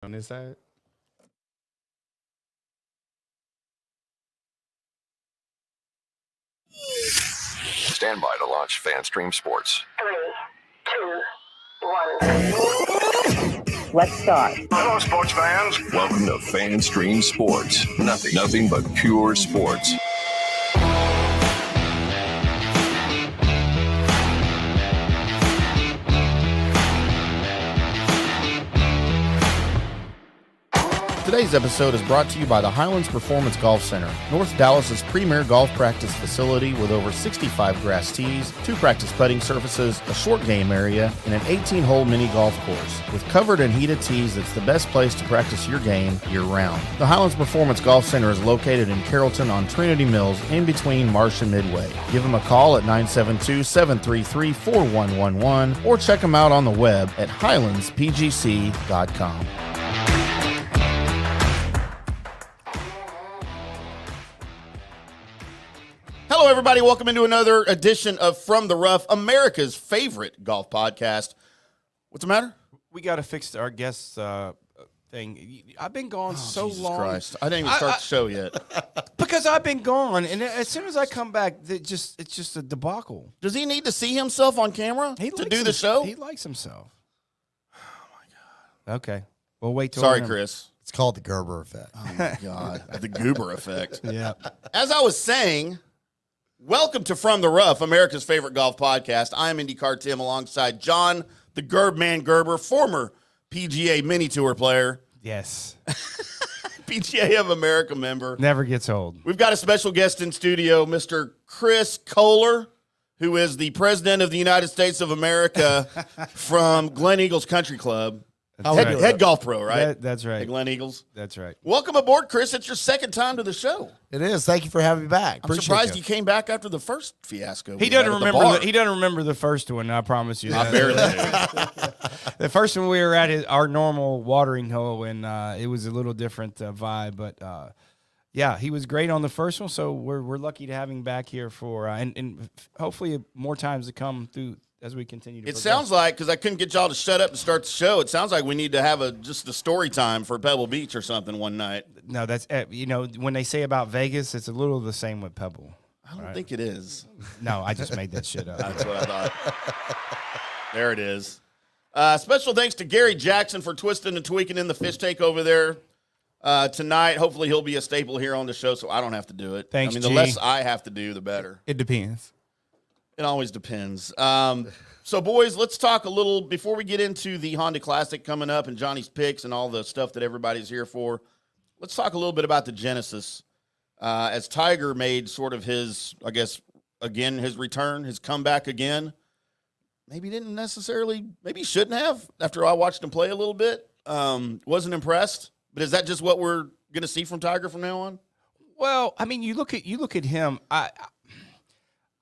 On this side? Stand by to launch FanStream Sports. 3, 2, 1. Let's start. Hello, sports fans. Welcome to FanStream Sports. Nothing but pure sports. Today's episode is brought to you by the Highlands Performance Golf Center, North Dallas's premier golf practice facility with over 65 grass tees, 2 practice putting surfaces, a short game area, and an 18-hole mini golf course. With covered and heated tees, it's the best place to practice your game year-round. The Highlands Performance Golf Center is located in Carrollton on Trinity Mills, in between Marsh and Midway. Give them a call at 972-733-4111 or check them out on the web at highlandspgc.com. Hello, everybody. Welcome into another edition of From the Rough, America's favorite golf podcast. What's the matter? We got to fix our guest thing. I've been gone so Jesus long. Christ. I didn't even start the show yet. Because I've been gone, and as soon as I come back, it's just a debacle. Does he need to see himself on camera to do the show? He likes himself. Oh, my God. Okay. We'll wait till Sorry, Chris. It's called the Gerber effect. Oh, my God. The goober effect. Yeah. As I was saying, welcome to From the Rough, America's favorite golf podcast. I'm IndyCarTim alongside John, the Gerber, former PGA Mini Tour player, Yes. PGA of America member. Never gets old. We've got a special guest in studio, Mr. Chris Kholer, who is the president of the United States of America from Gleneagles Country Club. Head golf pro, right? That's right. At Gleneagles. That's right. Welcome aboard, Chris. It's your second time to the show. It is. Thank you for having me back. I'm surprised you came back after the first fiasco. He doesn't remember. He doesn't remember the first one. I promise you. I barely do. The first one we were at our normal watering hole, and it was a little different vibe. But yeah, he was great on the first one. So we're lucky to have him back here for and hopefully more times to come through as we continue to. It sounds like, because I couldn't get y'all to shut up and start the show, it sounds like we need to have just a story time for Pebble Beach or something one night. No, that's when they say about Vegas, it's a little the same with Pebble. I don't think it is. No, I just made that shit up. That's what I thought. There it is. Special thanks to Gary Jackson for twisting and tweaking in the fish tank over there tonight. Hopefully he'll be a staple here on the show so I don't have to do it. Thanks, the less I have to do, the better. It depends. It always depends. So, boys, let's talk a little, before we get into the Honda Classic coming up and Johnny's picks and all the stuff that everybody's here for, let's talk a little bit about the Genesis. As Tiger made sort of his, I guess, again, his return, his comeback again. Maybe he shouldn't have after I watched him play a little bit. Wasn't impressed. But is that just what we're going to see from Tiger from now on? Well, I mean, you look at him.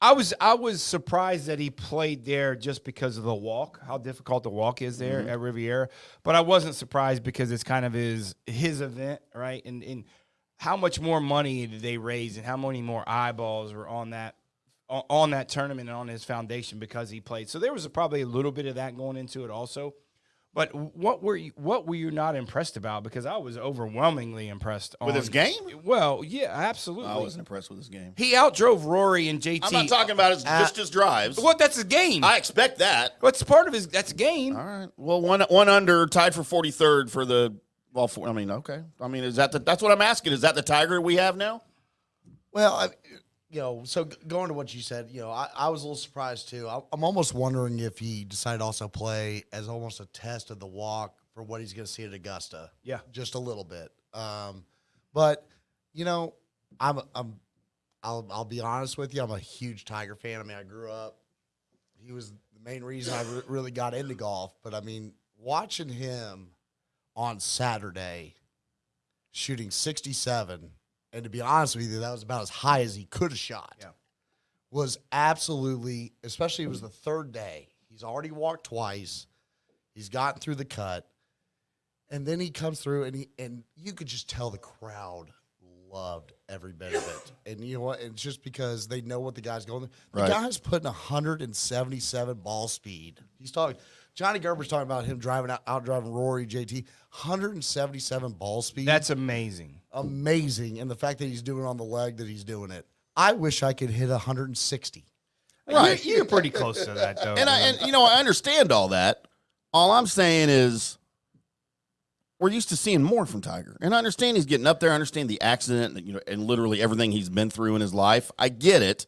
I was surprised that he played there just because of the walk, how difficult the walk is there at Riviera. But I wasn't surprised because it's kind of his event, right? And how much more money did they raise and how many more eyeballs were on that tournament and on his foundation because he played. So there was probably a little bit of that going into it also. But what were you not impressed about? Because I was overwhelmingly impressed with his game. Well, yeah, absolutely. I wasn't impressed with his game. He outdrove Rory and JT. I'm not talking about just his drives. Well, that's his game. I expect that. What's part of his? That's a game. All right. Well, one under, tied for 43rd for the. Well, I mean, okay. I mean, is that that's what I'm asking? Is that the Tiger we have now? Well, so going to what you said, I was a little surprised too. I'm almost wondering if he decided to also play as almost a test of the walk for what he's going to see at Augusta. Yeah, just a little bit. But I'll be honest with you. I'm a huge Tiger fan. I mean, I grew up. He was the main reason I really got into golf. But I mean, watching him on Saturday shooting 67. And to be honest with you, that was about as high as he could have shot. Yeah. Was absolutely, especially it was the third day. He's already walked twice. He's gotten through the cut. And then he comes through, and you could just tell the crowd loved every bit of it. And you know what? It's just because they know what the guy's going through. The guy's putting 177 ball speed. He's talking Johnny Gerber's talking about him out driving Rory, JT, 177 ball speed. That's amazing. Amazing. And the fact that he's doing it on the leg that he's doing it. I wish I could hit 160. Right. You're pretty close to that, though. And I understand all that. All I'm saying is we're used to seeing more from Tiger. And I understand he's getting up there. I understand the accident, and literally everything he's been through in his life. I get it.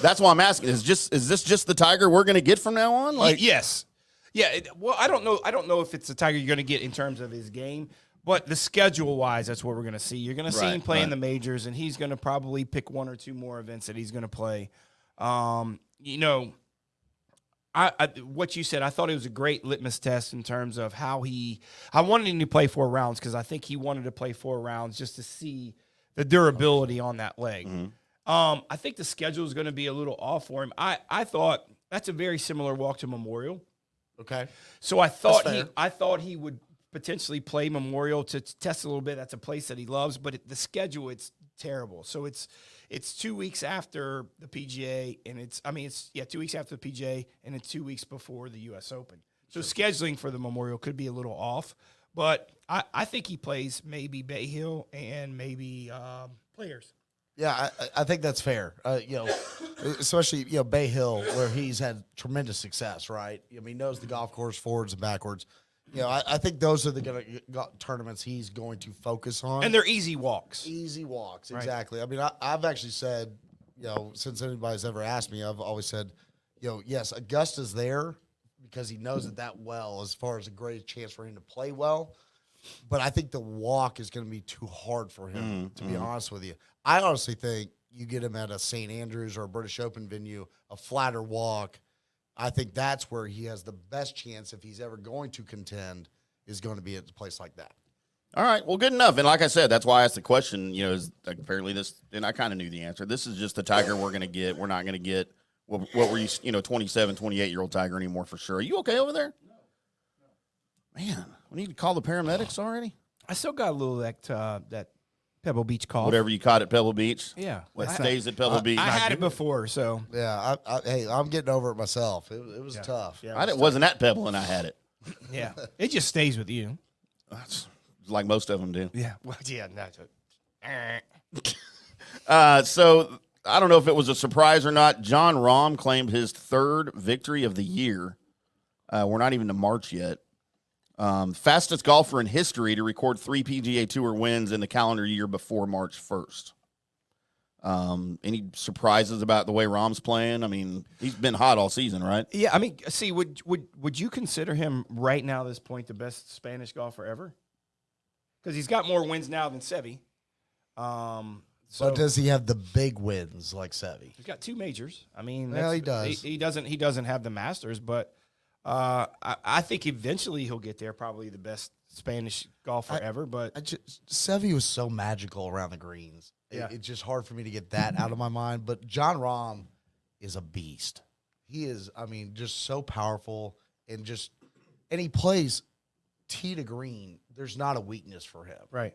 That's why I'm asking. Is this just the Tiger we're going to get from now on? Yes. Yeah. Well, I don't know. I don't know if it's the Tiger you're going to get in terms of his game, but the schedule-wise, that's what we're going to see. You're going to see him play in the majors, and he's going to probably pick one or two more events that he's going to play. What you said, I thought it was a great litmus test in terms of how I wanted him to play 4 rounds because I think he wanted to play 4 rounds just to see the durability on that leg. Mm-hmm. I think the schedule is going to be a little off for him. I thought that's a very similar walk to Memorial. Okay. So I thought he would potentially play Memorial to test a little bit. That's a place that he loves, but the schedule, it's terrible. So it's 2 weeks after the PGA, and it's 2 weeks after the PGA, and it's 2 weeks before the U.S. Open. So scheduling for the Memorial could be a little off, but I think he plays maybe Bay Hill and maybe Players. Yeah, I think that's fair. Especially Bay Hill, where he's had tremendous success. Right? I mean, he knows the golf course forwards and backwards. I think those are the tournaments he's going to focus on, and they're easy walks. Easy walks, right. Exactly. I mean, I've actually said, since anybody's ever asked me, I've always said, yes, Augusta's there because he knows it that well as far as a great chance for him to play well. But I think the walk is going to be too hard for him, to be honest with you. I honestly think you get him at a St. Andrews or a British Open venue, a flatter walk. I think that's where he has the best chance, if he's ever going to contend, is going to be at a place like that. All right, well, good enough. And like I said, that's why I asked the question, is apparently this, and I kind of knew the answer. This is just the Tiger we're going to get. We're not going to get what were you, 27, 28-year-old Tiger anymore for sure. Are you okay over there? No. Man, we need to call the paramedics already? I still got a little that Pebble Beach cough. Whatever you caught at Pebble Beach. Yeah. What stays at Pebble Beach. I had it before, so. Yeah, I'm getting over it myself. It was tough. Yeah, I wasn't at Pebble and I had it. Yeah. It just stays with you. That's like most of them do. Yeah. Well, yeah. So I don't know if it was a surprise or not. Jon Rahm claimed his 3rd victory of the year. We're not even to March yet. Fastest golfer in history to record 3 PGA Tour wins in the calendar year before March 1st. Any surprises about the way Rahm's playing? I mean, he's been hot all season, right? Yeah, I mean, see, would you consider him right now at this point the best Spanish golfer ever? Because he's got more wins now than Seve. So does he have the big wins like Seve? He's got 2 majors. I mean, well, he does. He doesn't have the Masters, but I think eventually he'll get there. Probably the best Spanish golfer ever. But Seve was so magical around the greens. Yeah. It's just hard for me to get that out of my mind. But Jon Rahm is a beast. He is, just so powerful and he plays tee to green. There's not a weakness for him. Right.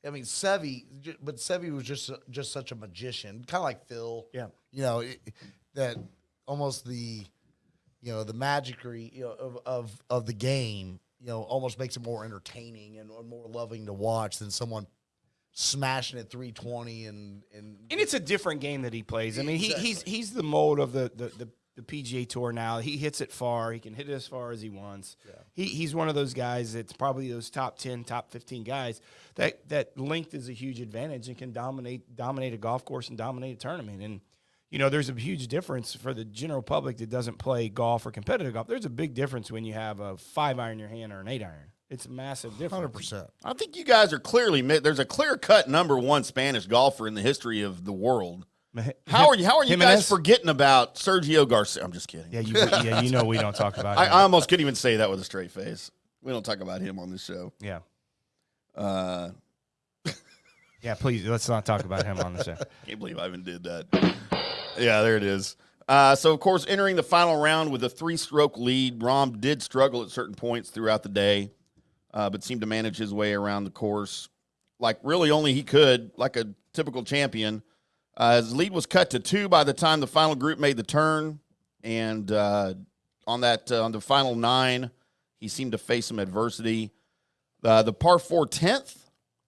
Seve, but Seve was just such a magician, kind of like Phil. Yeah. That almost the magicry of the game, almost makes it more entertaining and more loving to watch than someone smashing at 320 and it's a different game that he plays. I mean, he's the mold of the PGA Tour now. He hits it far. He can hit it as far as he wants. Yeah. He's one of those guys that's probably those top 10, top 15 guys that length is a huge advantage and can dominate a golf course and dominate a tournament. And there's a huge difference for the general public that doesn't play golf or competitive golf. There's a big difference when you have a 5-iron in your hand or an 8-iron. It's a massive difference. 100%. I think you guys are there's a clear-cut number 1 Spanish golfer in the history of the world. How are you guys forgetting about Sergio Garcia? I'm just kidding. Yeah, we don't talk about him. I almost couldn't even say that with a straight face. We don't talk about him on this show. Yeah. Yeah, please, let's not talk about him on the show. Can't believe I even did that. Yeah, there it is. So, of course, entering the final round with a 3-stroke lead, Rahm did struggle at certain points throughout the day, but seemed to manage his way around the course like really only he could, like a typical champion. His lead was cut to 2 by the time the final group made the turn, and on the final 9, he seemed to face some adversity. The par 4 10th,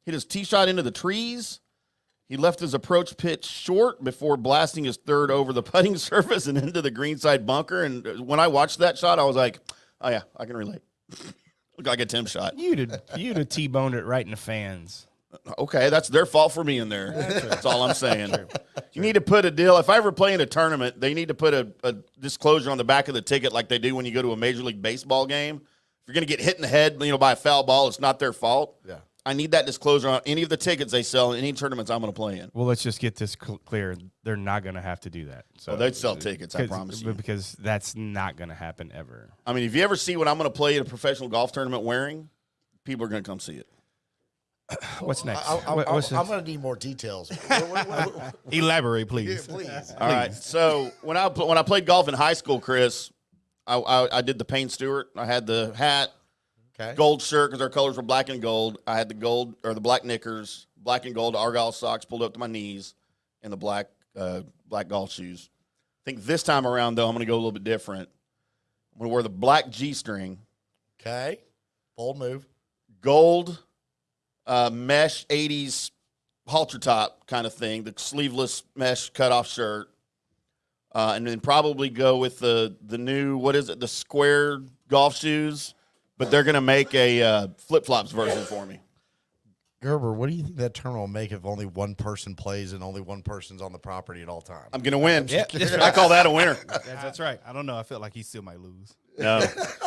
hit his tee shot into the trees. He left his approach pitch short before blasting his third over the putting surface and into the greenside bunker. And when I watched that shot, I was like, oh, yeah, I can relate. Looked like a Timm shot. You'd have T-boned it right in the fans. Okay, that's their fault for being there. That's all I'm saying. You need to put a deal. If I ever play in a tournament, they need to put a disclosure on the back of the ticket like they do when you go to a Major League Baseball game. If you're going to get hit in the head, by a foul ball, it's not their fault. Yeah. I need that disclosure on any of the tickets they sell in any tournaments I'm going to play in. Well, let's just get this clear. They're not going to have to do that. So They'd sell tickets, I promise you. Because that's not going to happen ever. I mean, if you ever see what I'm going to play in a professional golf tournament wearing, people are going to come see it. What's next? I'm What's next? going to need more details. Elaborate, please. Yeah, please. All right. So when I played golf in high school, Chris, I did the Payne Stewart. I had the hat. Okay. Gold shirt because our colors were black and gold. I had the gold or the black knickers, black and gold Argyle socks pulled up to my knees, and the black golf shoes. I think this time around though I'm going to go a little bit different. I'm going to wear the black G-string, Okay. Bold move. gold mesh 80s halter top kind of thing, the sleeveless mesh cutoff shirt, and then probably go with the new the square golf shoes. But they're going to make a flip-flops version for me. Gerber, what do you think that tournament will make if only one person plays and only one person's on the property at all times? I'm going to win. Yeah. I call that a winner. That's right. I don't know. I feel like he still might lose. No.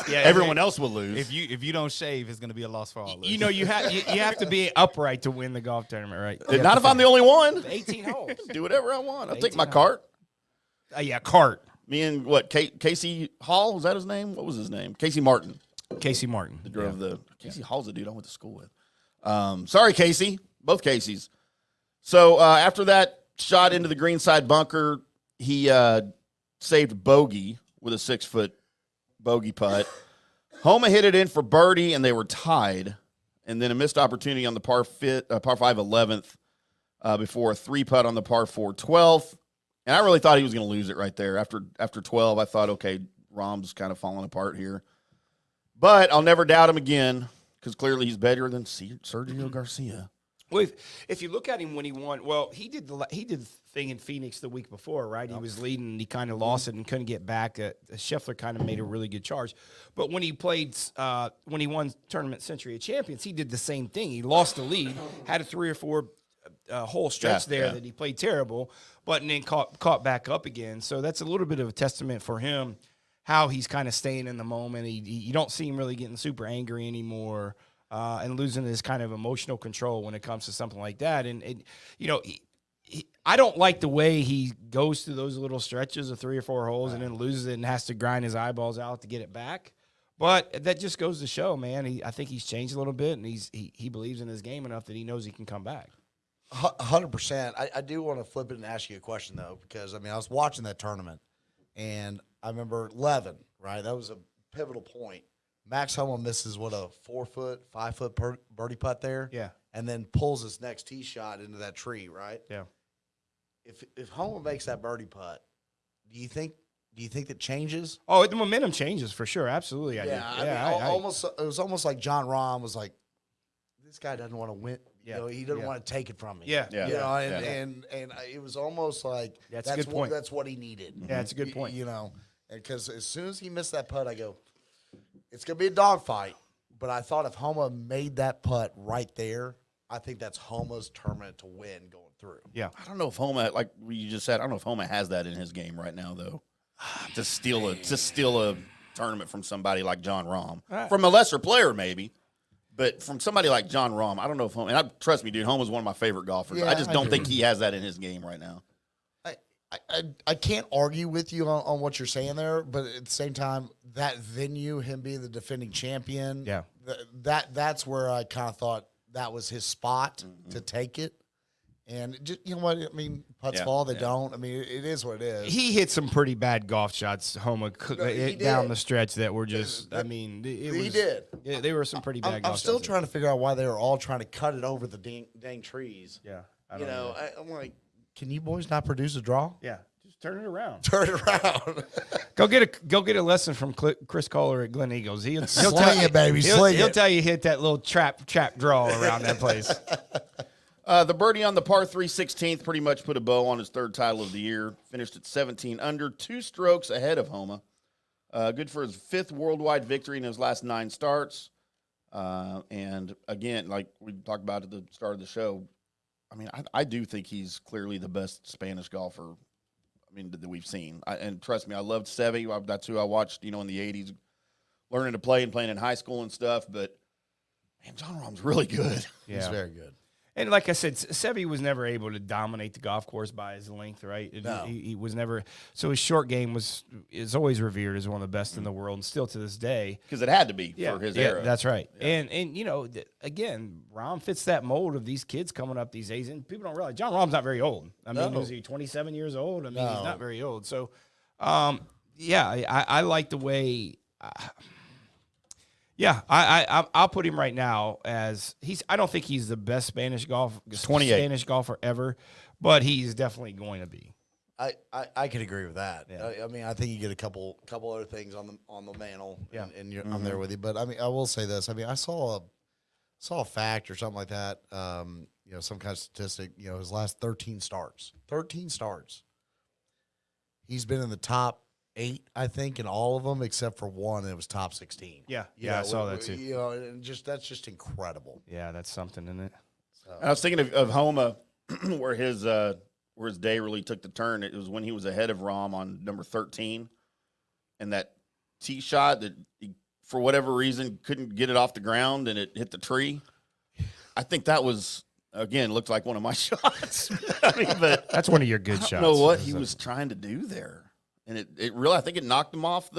Yeah, Everyone else will lose. If you don't shave, it's going to be a loss for all of us. You have to be upright to win the golf tournament, right? Not if I'm the only one. 18 holes. Do whatever I want. I'll take 18 my holes. cart. Yeah, cart. Me and Casey Hall, was that his name? What was his name? Casey Martin. Casey Martin. That drove the Casey Hall's the dude I went to school with. Sorry, Casey. Both Caseys. So after that shot into the greenside bunker, he saved bogey with a 6-foot bogey putt. Homa hit it in for birdie, and they were tied. And then a missed opportunity on the par 5 11th before a 3-putt on the par 4 12th. And I really thought he was going to lose it right there. After 12, I thought, okay, Rahm's kind of falling apart here. But I'll never doubt him again because clearly he's better than Sergio Garcia. Well, if you look at him when he won, well, he did the thing in Phoenix the week before, right? He was leading and he kind of lost it and couldn't get back. Scheffler kind of made a really good charge. But when he played, when he won Tournament Century of Champions, he did the same thing. He lost the lead, had a 3 or 4 whole stretch that he played terrible, but then caught back up again. So that's a little bit of a testament for him, how he's kind of staying in the moment. You don't see him really getting super angry anymore and losing his kind of emotional control when it comes to something like that. And I don't like the way he goes through those little stretches of 3 or 4 holes and then loses it and has to grind his eyeballs out to get it back. But that just goes to show, man, I think he's changed a little bit, and he believes in his game enough that he knows he can come back. 100%. I do want to flip it and ask you a question, though, because, I was watching that tournament, and I remember 11, right? That was a pivotal point. Max Homa misses, a 4-foot, 5-foot birdie putt there? Yeah. And then pulls his next tee shot into that tree, right? Yeah. If Homa makes that birdie putt, do you think that changes? Oh, the momentum changes for sure. Absolutely. It was almost like Jon Rahm was like, this guy doesn't want to win. Yeah. He doesn't want to take it from me. Yeah. And it was almost like That's a good point. That's what he needed. Yeah, that's a good point. Because as soon as he missed that putt, I go, it's going to be a dogfight. But I thought if Homa made that putt right there, I think that's Homa's tournament to win going through. Yeah. I don't know if Homa, like you just said, I don't know if Homa has that in his game right now, though. To steal a tournament from somebody like Jon Rahm. From a lesser player, maybe. But from somebody like Jon Rahm, I don't know if Homa, and trust me, dude, Homa's one of my favorite golfers. Yeah, I just don't think he has that in his game right now. I can't argue with you on what you're saying there, but at the same time, that venue, him being the defending champion, that's where I kind of thought that was his spot to take it. And just, you know what? Putts fall, they don't. It is what it is. He hit some pretty bad golf shots, Homa, down did. the stretch that were just, He did. did. Yeah, they were some pretty bad golf shots. I'm still trying to figure out why they were all trying to cut it over the dang trees. Yeah. I'm like, can you boys not produce a draw? Yeah. turn it around. Turn it around. Go get a lesson from Chris Kholer at Gleneagles. He'll Sling it, baby. Sling he'll it. tell you hit that little trap draw around that place. The birdie on the par 3 16th pretty much put a bow on his third title of the year. Finished at 17 under, 2 strokes ahead of Homa. Good for his 5th worldwide victory in his last 9 starts. And again, like we talked about at the start of the show, I mean, I do think he's clearly the best Spanish golfer, that we've seen. And trust me, I loved Seve. That's who I watched, in the 80s, learning to play and playing in high school and stuff. But, man, Jon Rahm's really good. Yeah. He's very good. And like I said, Seve was never able to dominate the golf course by his length, right? No. He was never. So his short game is always revered as one of the best in the world, and still to this day. Because it had to be for his era. That's right. Yeah. And again, Rahm fits that mold of these kids coming up these days, and people don't realize Jon Rahm's not very old. I mean, was he 27 years old? I mean, he's not very old. So, I like the way. I'll put him right now as I don't think he's the best Spanish golfer ever, but he's definitely going to be. I could agree with that. Yeah. I mean, I think you get a couple other things on the mantle. Yeah. and I'm there with you. But I mean, I will say this. I mean, I saw a fact or something like that. Some kind of statistic. His last 13 starts. 13 starts. He's been in the top 8, I think, in all of them except for one, and it was top 16. Yeah, I saw that too. And that's just incredible. Yeah, that's something, isn't it? I was thinking of Homa, where his day really took the turn. It was when he was ahead of Rahm on number 13, and that tee shot that he, for whatever reason, couldn't get it off the ground, and it hit the tree. I think that was, again, looked like one of my shots. But That's one of your good shots. I don't know what he was trying to do there. And it really, I think it knocked him off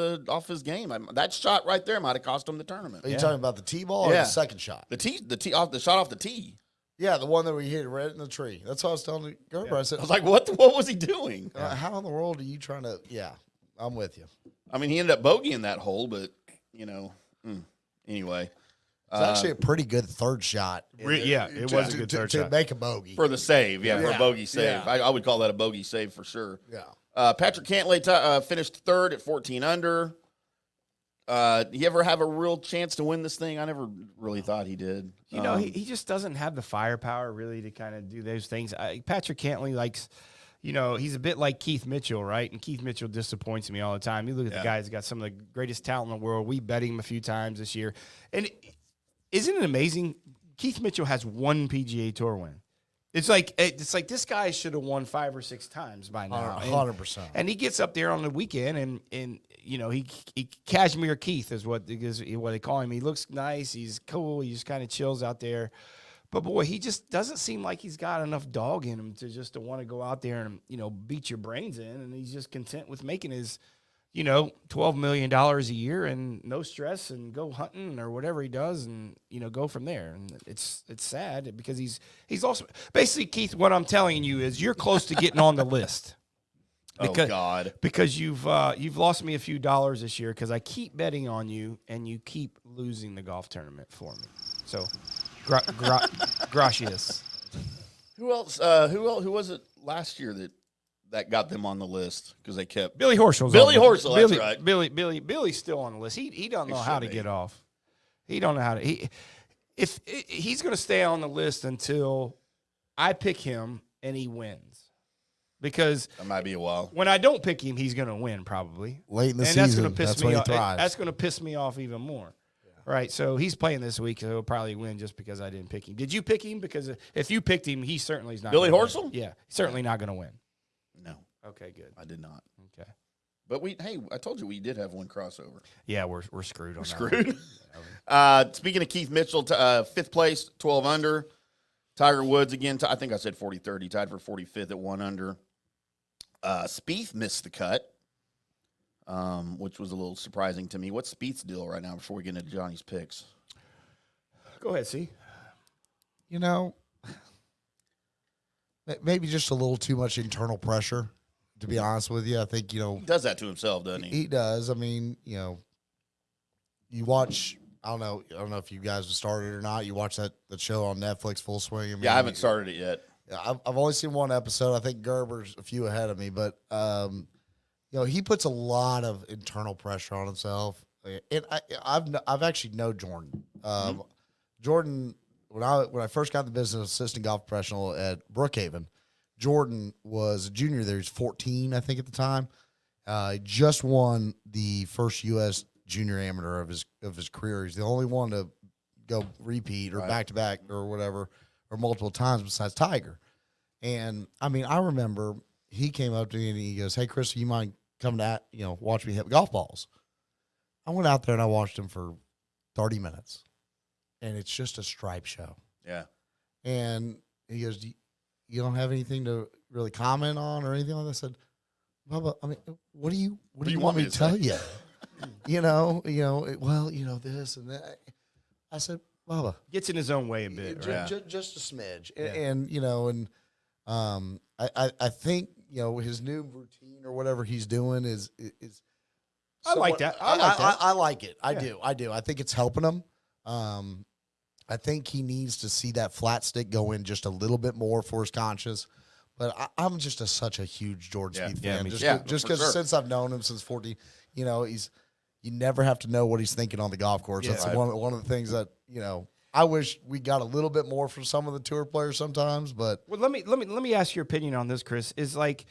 his game. That shot right there might have cost him the tournament. Are you talking about the tee ball or the second shot? The shot off the tee. Yeah, the one that we hit right in the tree. That's what I was telling Gerber. I said, I was like, what was he doing? how in the world are you trying to? Yeah, I'm with you. I mean, he ended up bogeying that hole, but anyway. It's actually a pretty good third shot. It was a good third to shot. make a bogey. For the save, for a Yeah. bogey save. Yeah. I would call that a bogey save for sure. Yeah. Patrick Cantlay finished third at 14 under. He ever have a real chance to win this thing? I never really thought he did. He just doesn't have the firepower really to kind of do those things. Patrick Cantlay likes, he's a bit like Keith Mitchell, right? And Keith Mitchell disappoints me all the time. You look at the guy who's got some of the greatest talent in the world. We bet him a few times this year. And isn't it amazing? Keith Mitchell has 1 PGA Tour win. It's like this guy should have won 5 or 6 times by now. 100%. And he gets up there on the weekend, and he Cashmere Keith is what they call him. He looks nice. He's cool. He just kind of chills out there. But boy, he just doesn't seem like he's got enough dog in him to want to go out there and beat your brains in. And he's just content with making his $12 million a year and no stress and go hunting or whatever he does and, go from there. And it's sad because he's also basically, Keith, what I'm telling you is you're close to getting on the list. Oh, God. Because you've lost me a few dollars this year because I keep betting on you and you keep losing the golf tournament for me. So, gracias. Who else? Who was it last year that got them on the list because they kept Billy Horschel. That's right. Billy's still on the list. He don't know how to get off. He don't know how to. If he's going to stay on the list until I pick him and he wins, because that might be a while. When I don't pick him, he's going to win probably Late in the season, that's when he thrives. That's going to piss me off even more. Right, so he's playing this week, so he'll probably win just because I didn't pick him. Did you pick him? Because if you picked him, he certainly is not. Billy gonna Horschel? Win. Yeah, certainly not going to win. No. Okay, good. I did not. Okay. But I told you we did have one crossover. Yeah, we're screwed on that. Screwed. Speaking of Keith Mitchell, 5th place, 12 under. Tiger Woods again. I think I said 43rd. He tied for 45th at 1 under. Spieth missed the cut, which was a little surprising to me. What's Spieth's deal right now before we get into Johnny's picks? Go ahead, see. Maybe just a little too much internal pressure, to be honest with you. I think, He does that to himself, doesn't he? He does. I mean, you watch, I don't know if you guys have started or not. You watch that show on Netflix, Full Swing. I mean, I haven't started it yet. I've only seen one episode. I think Gerber's a few ahead of me, but he puts a lot of internal pressure on himself. And I've actually known Jordan. Jordan, when I first got in the business, assistant golf professional at Brookhaven, Jordan was a junior there. He was 14, I think, at the time. He just won the first U.S. junior amateur of his career. He's the only one to go repeat or back-to-back or whatever, or multiple times besides Tiger. And, I mean, I remember he came up to me and he goes, "Hey, Chris, you mind coming to, watch me hit golf balls?" I went out there and I watched him for 30 minutes. And it's just a stripe show. Yeah. And he goes, you don't have anything to really comment on or anything like that? I said, Bubba, I mean, what do you want me to tell you? This and that. I said, Bubba. Gets in his own way a bit. Just a smidge. Yeah. I think, his new routine or whatever he's doing is I like that. I like it. I do. I think it's helping him. I think he needs to see that flat stick go in just a little bit more for his conscience. But I'm just such a huge Jordan Spieth fan. Just because since I've known him since 14, you never have to know what he's thinking on the golf course. Yeah. That's one of the things that I wish we got a little bit more from some of the tour players sometimes. But let me ask your opinion on this, Chris. Is like,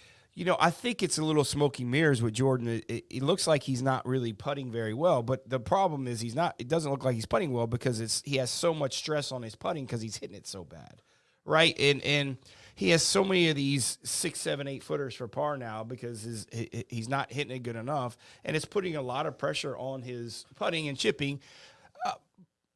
I think it's a little smoky mirrors with Jordan. It looks like he's not really putting very well, but the problem is he's not. It doesn't look like he's putting well because he has so much stress on his putting because he's hitting it so bad, right? And he has so many of these 6, 7, 8 footers for par now because he's not hitting it good enough, and it's putting a lot of pressure on his putting and chipping.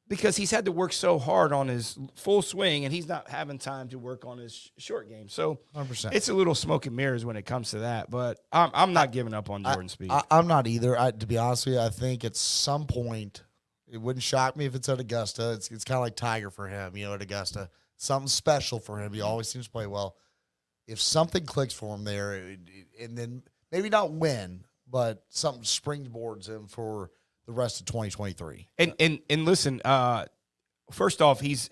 Because he's had to work so hard on his full swing, and he's not having time to work on his short game. So 100%. It's a little smoke and mirrors when it comes to that. But I'm not giving up on Jordan Spieth. I'm not either. To be honest with you, I think at some point, it wouldn't shock me if it's at Augusta. It's kind of like Tiger for him, at Augusta. Something special for him. He always seems to play well. If something clicks for him there, and then maybe not win, but something springboards him for the rest of 2023. And listen, first off, he's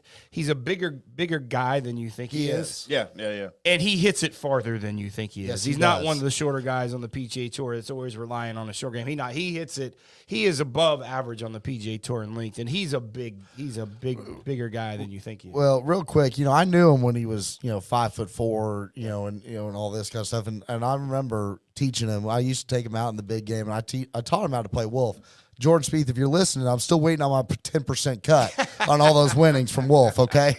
a bigger guy than you think he is. Yeah. And he hits it farther than you think he is. Yes, He's he not does. one of the shorter guys on the PGA Tour that's always relying on a short game. He hits it. He is above average on the PGA Tour in length, and he's a bigger guy than you think he is. Well, real quick, I knew him when he was, 5'4", and all this kind of stuff. And I remember teaching him. I used to take him out in the big game, and I taught him how to play Wolf. Jordan Spieth, if you're listening, I'm still waiting on my 10% cut on all those winnings from Wolf, okay?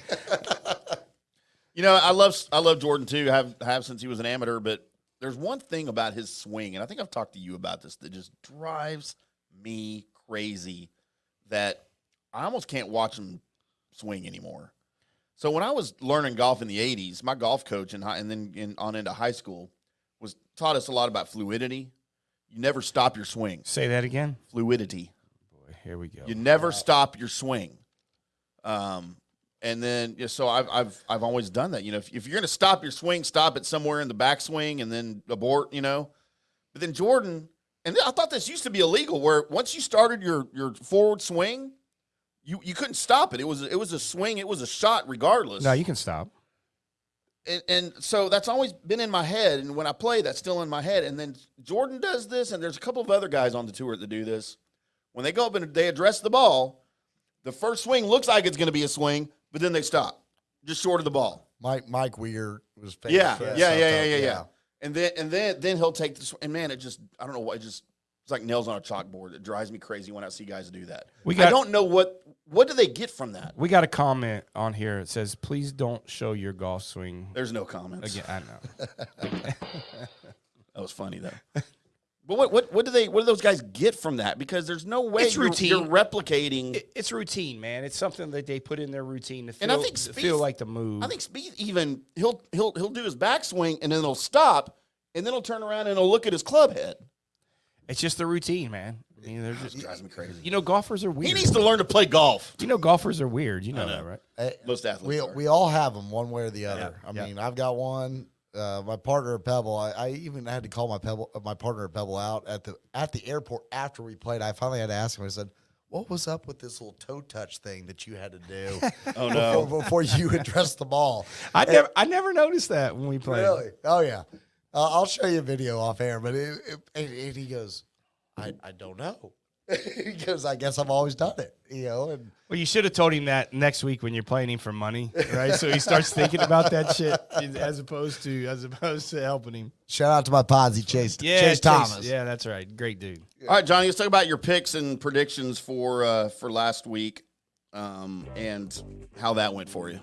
I love Jordan too. Have since he was an amateur, but there's one thing about his swing, and I think I've talked to you about this, that just drives me crazy, that I almost can't watch him swing anymore. So when I was learning golf in the 80s, my golf coach and then on into high school taught us a lot about fluidity. You never stop your swing. Say that again. Fluidity. Boy, here we go. You never stop your swing. And then so I've always done that. If you're going to stop your swing, stop it somewhere in the backswing and then abort. But then Jordan, and I thought this used to be illegal, where once you started your forward swing, you couldn't stop it. It was a swing. It was a shot regardless. No, you can stop. And so that's always been in my head. And when I play, that's still in my head. And then Jordan does this, and there's a couple of other guys on the tour that do this. When they go up and they address the ball, the first swing looks like it's going to be a swing, but then they stop, just short of the ball. Mike Weir was famous for that Yeah. And then he'll take this, and man, I don't know what, it's like nails on a chalkboard. It drives me crazy when I see guys do that. I don't know what do they get from that. We got a comment on here. It says, "Please don't show your golf swing." There's no comments. Again, I know. That was funny though. But what do those guys get from that? Because there's no way It's routine. you're replicating. It's routine, man. It's something that they put in their routine to feel, And I think feel like the move. I think Spieth even he'll do his backswing and then he'll stop and then he'll turn around and he'll look at his club head. It's just the routine, man. I mean, they're It drives me crazy. golfers are weird. He needs to learn to play golf. Golfers are weird. You know that, right? Most athletes are. We all have them one way or the other. Yeah, I mean, I've got one. My partner at Pebble, I even had to call my partner at Pebble out at the airport after we played. I finally had to ask him. I said, what was up with this little toe touch thing that you had to do Oh no. before you addressed the ball? I never noticed that when we played. Really? Oh, yeah. I'll show you a video off air, but and he goes, I don't know. He goes, I guess I've always done it, And Well, you should have told him that next week when you're playing him for money, right? So he starts thinking about that shit as opposed to helping him. shout out to my posse, Chase Thomas. Yeah, that's right. Great dude. All right, Johnny, let's talk about your picks and predictions for last week, and how that went for you.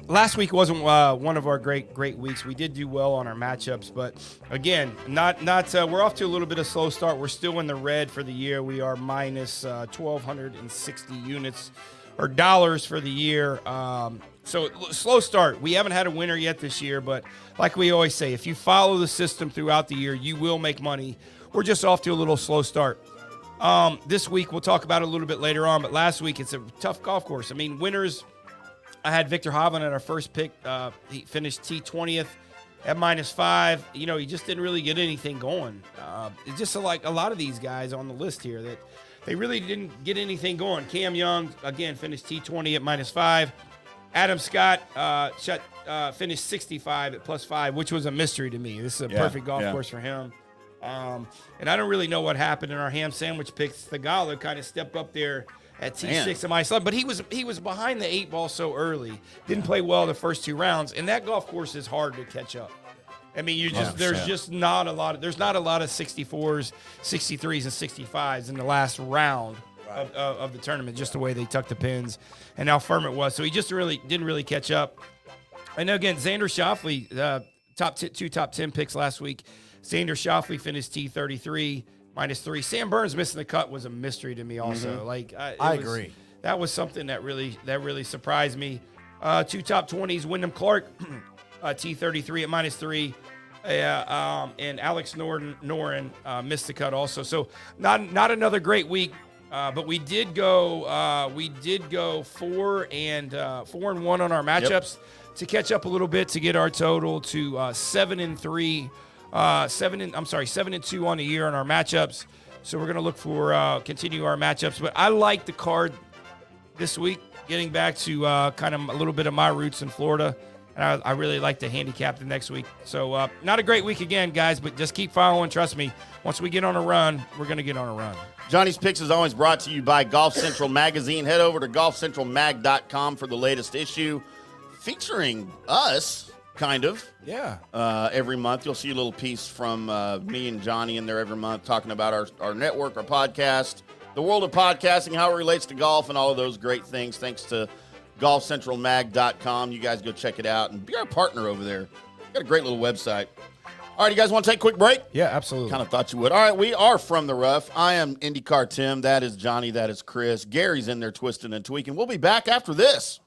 Last week wasn't one of our great weeks. We did do well on our matchups, but again, not. We're off to a little bit of slow start. We're still in the red for the year. We are minus 1,260 units or dollars for the year. So slow start. We haven't had a winner yet this year, but like we always say, if you follow the system throughout the year, you will make money. We're just off to a little slow start. This week we'll talk about it a little bit later on, but last week it's a tough golf course. I mean, winners. I had Victor Hovland at our first pick. He finished T20th at -5. He just didn't really get anything going. It's just like a lot of these guys on the list here that they really didn't get anything going. Cam Young, again, finished T20 at -5. Adam Scott finished 65 at +5, which was a mystery to me. This is a perfect golf course for him. And I don't really know what happened in our ham sandwich picks. Kohler kind of stepped up there at T6 of my slot, but he was behind the 8 ball so early. Didn't play well the first 2 rounds, and that golf course is hard to catch up. I mean, there's not a lot of 64s, 63s, and 65s in the last round of the tournament, just the way they tucked the pins and how firm it was. So he just didn't really catch up. And again, Xander Schauffele, two top 10 picks last week. Xander Schauffele finished T33. -3. Sam Burns missing the cut was a mystery to me also. I agree. That was something that really surprised me. 2 top 20s, Wyndham Clark, T33 at -3. And Alex Noren missed the cut also. So not another great week, but we did go 4-1 on our matchups to catch up a little bit to get our total to 7-3. 7-2 on the year on our matchups. So we're going to look for continue our matchups. But I like the card this week, getting back to kind of a little bit of my roots in Florida. And I really like to handicap the next week. So not a great week again, guys, but just keep following. Trust me, once we get on a run, we're going to get on a run. Johnny's Picks is always brought to you by Golf Central Magazine. Head over to golfcentralmag.com for the latest issue featuring us. Kind of. Yeah. Every month you'll see a little piece from me and Johnny in there every month talking about our network, our podcast, the world of podcasting, how it relates to golf, and all of those great things. Thanks to golfcentralmag.com. You guys go check it out and be our partner over there. Got a great little website. All right, you guys want to take a quick break? Yeah, absolutely. Kind of thought you would. All right, we are from the rough. I am IndyCarTim. That is Johnny. That is Chris. Gary's in there twisting and tweaking. We'll be back after this.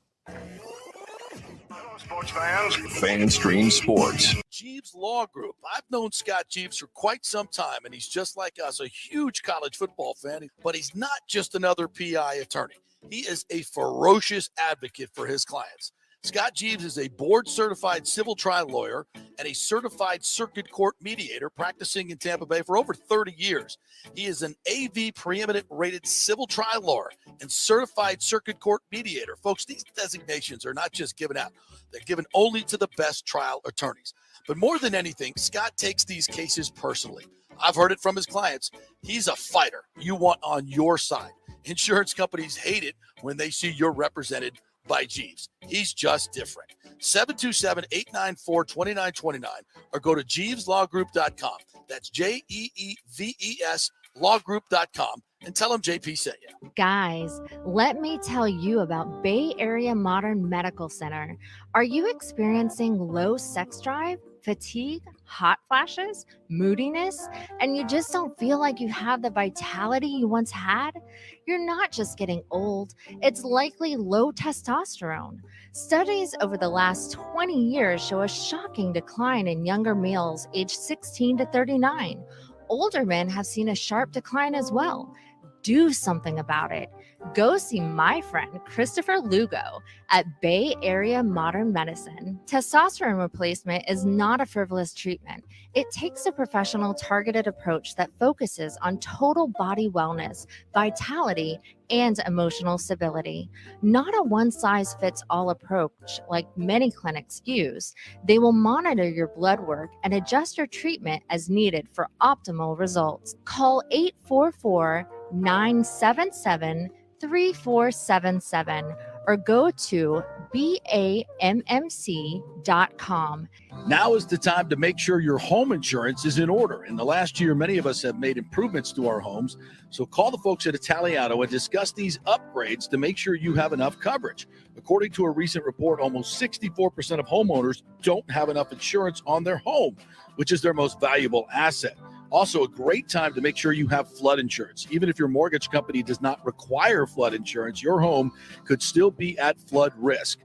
Sports fans, FanStream Sports. Jeeves Law Group. I've known Scott Jeeves for quite some time, and he's just like us, a huge college football fan, but he's not just another PI attorney. He is a ferocious advocate for his clients. Scott Jeeves is a board-certified civil trial lawyer and a certified circuit court mediator practicing in Tampa Bay for over 30 years. He is an AV preeminent rated civil trial lawyer and certified circuit court mediator. Folks, these designations are not just given out. They're given only to the best trial attorneys. But more than anything, Scott takes these cases personally. I've heard it from his clients. He's a fighter you want on your side. Insurance companies hate it when they see you're represented by Jeeves. He's just different. 727-894-2929 or go to JeevesLawGroup.com. That's JEEVES lawgroup.com and tell him JP sent you. Guys, let me tell you about Bay Area Modern Medical Center. Are you experiencing low sex drive, fatigue, hot flashes, moodiness, and you just don't feel like you have the vitality you once had? You're not just getting old, it's likely low testosterone. Studies over the last 20 years show a shocking decline in younger males aged 16 to 39. Older men have seen a sharp decline as well. Do something about it. Go see my friend Christopher Lugo at Bay Area Modern Medicine. Testosterone replacement is not a frivolous treatment. It takes a professional, targeted approach that focuses on total body wellness, vitality, and emotional stability. Not a one-size-fits-all approach like many clinics use. They will monitor your blood work and adjust your treatment as needed for optimal results. Call 844-977-3477 or go to BAMMC.com. Now is the time to make sure your home insurance is in order. In the last year, many of us have made improvements to our homes. So call the folks at Italiano and discuss these upgrades to make sure you have enough coverage. According to a recent report, almost 64% of homeowners don't have enough insurance on their home, which is their most valuable asset. Also, a great time to make sure you have flood insurance. Even if your mortgage company does not require flood insurance, your home could still be at flood risk.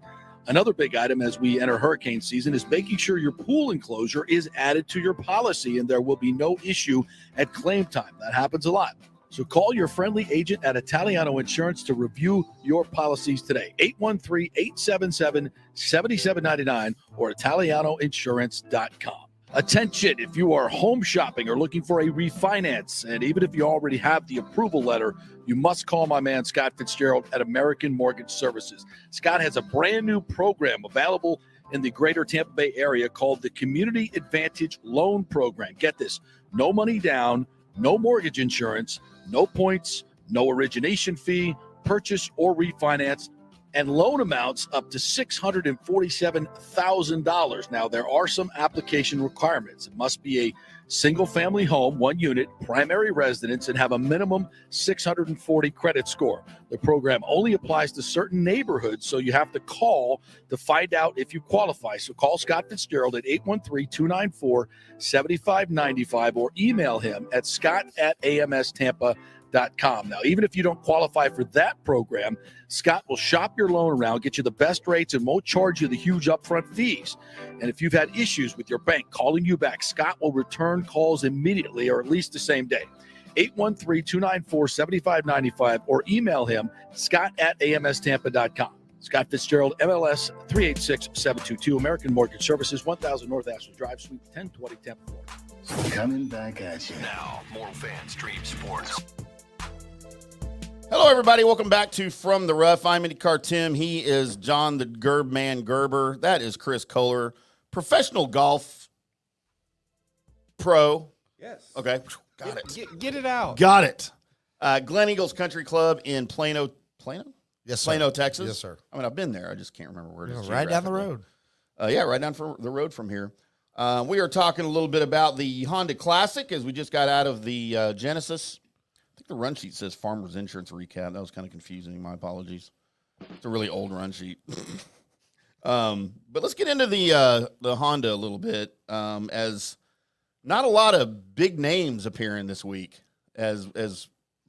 Another big item as we enter hurricane season is making sure your pool enclosure is added to your policy and there will be no issue at claim time. That happens a lot. So call your friendly agent at Italiano Insurance to review your policies today. 813-877-7799 or ItalianoInsurance.com. Attention, if you are home shopping or looking for a refinance, and even if you already have the approval letter, you must call my man Scott Fitzgerald at American Mortgage Services. Scott has a brand new program available in the greater Tampa Bay area called the Community Advantage Loan Program. Get this, no money down, no mortgage insurance, no points, no origination fee, purchase or refinance, and loan amounts up to $647,000. Now, there are some application requirements. It must be a single-family home, one unit, primary residence, and have a minimum 640 credit score. The program only applies to certain neighborhoods, so you have to call to find out if you qualify. So call Scott Fitzgerald at 813-294-7595 or email him at scott@amstampa.com. Now, even if you don't qualify for that program, Scott will shop your loan around, get you the best rates, and won't charge you the huge upfront fees. And if you've had issues with your bank calling you back, Scott will return calls immediately or at least the same day. 813-294-7595 or email him, scott@amstampa.com. Scott Fitzgerald, MLS 386722, American Mortgage Services, 1000 North Ashland Drive, Suite 1020, Tampa, Florida. Coming back at you. Now, more FanStream Sports. Hello, everybody. Welcome back to From the Rough. I'm IndyCarTim. He is John the Gerbman Gerber. That is Chris Kholer, professional golf pro. Yes. Okay. Got it. Get it out. Got it. Gleneagles Country Club in Plano? Yes, sir. Plano, Texas? Yes, sir. I mean, I've been there. I just can't remember where it is. Right down the road. Right down the road from here. We are talking a little bit about the Honda Classic as we just got out of the Genesis. I think the run sheet says Farmers Insurance Recap. That was kind of confusing. My apologies. It's a really old run sheet. But let's get into the Honda a little bit, as not a lot of big names appearing this week, as a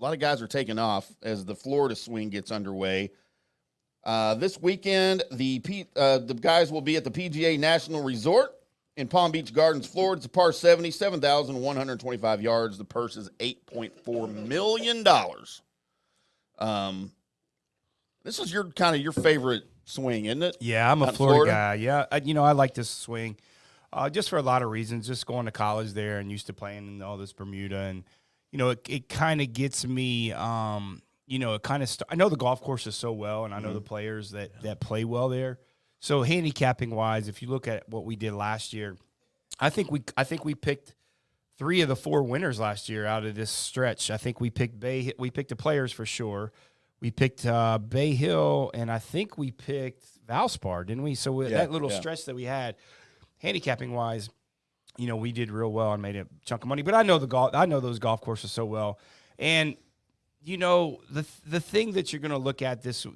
lot of guys are taking off as the Florida swing gets underway. This weekend, the guys will be at the PGA National Resort in Palm Beach Gardens, Florida. It's a par 70, 7,125 yards. The purse is $8.4 million. This is your favorite swing, isn't it? Yeah, I'm a Out in Florida guy. Yeah, I like this swing just for a lot of reasons. Just going to college there and used to playing in all this Bermuda. And, it kind of gets me, I know the golf course is so well, and I know the players that play well there. So handicapping-wise, if you look at what we did last year, I think we picked 3 of the 4 winners last year out of this stretch. I think we picked the players for sure. We picked Bay Hill, and I think we picked Valspar, didn't we? So that little stretch that we had, handicapping-wise, we did real well and made a chunk of money. But I know those golf courses so well, and the thing that you're going to look at this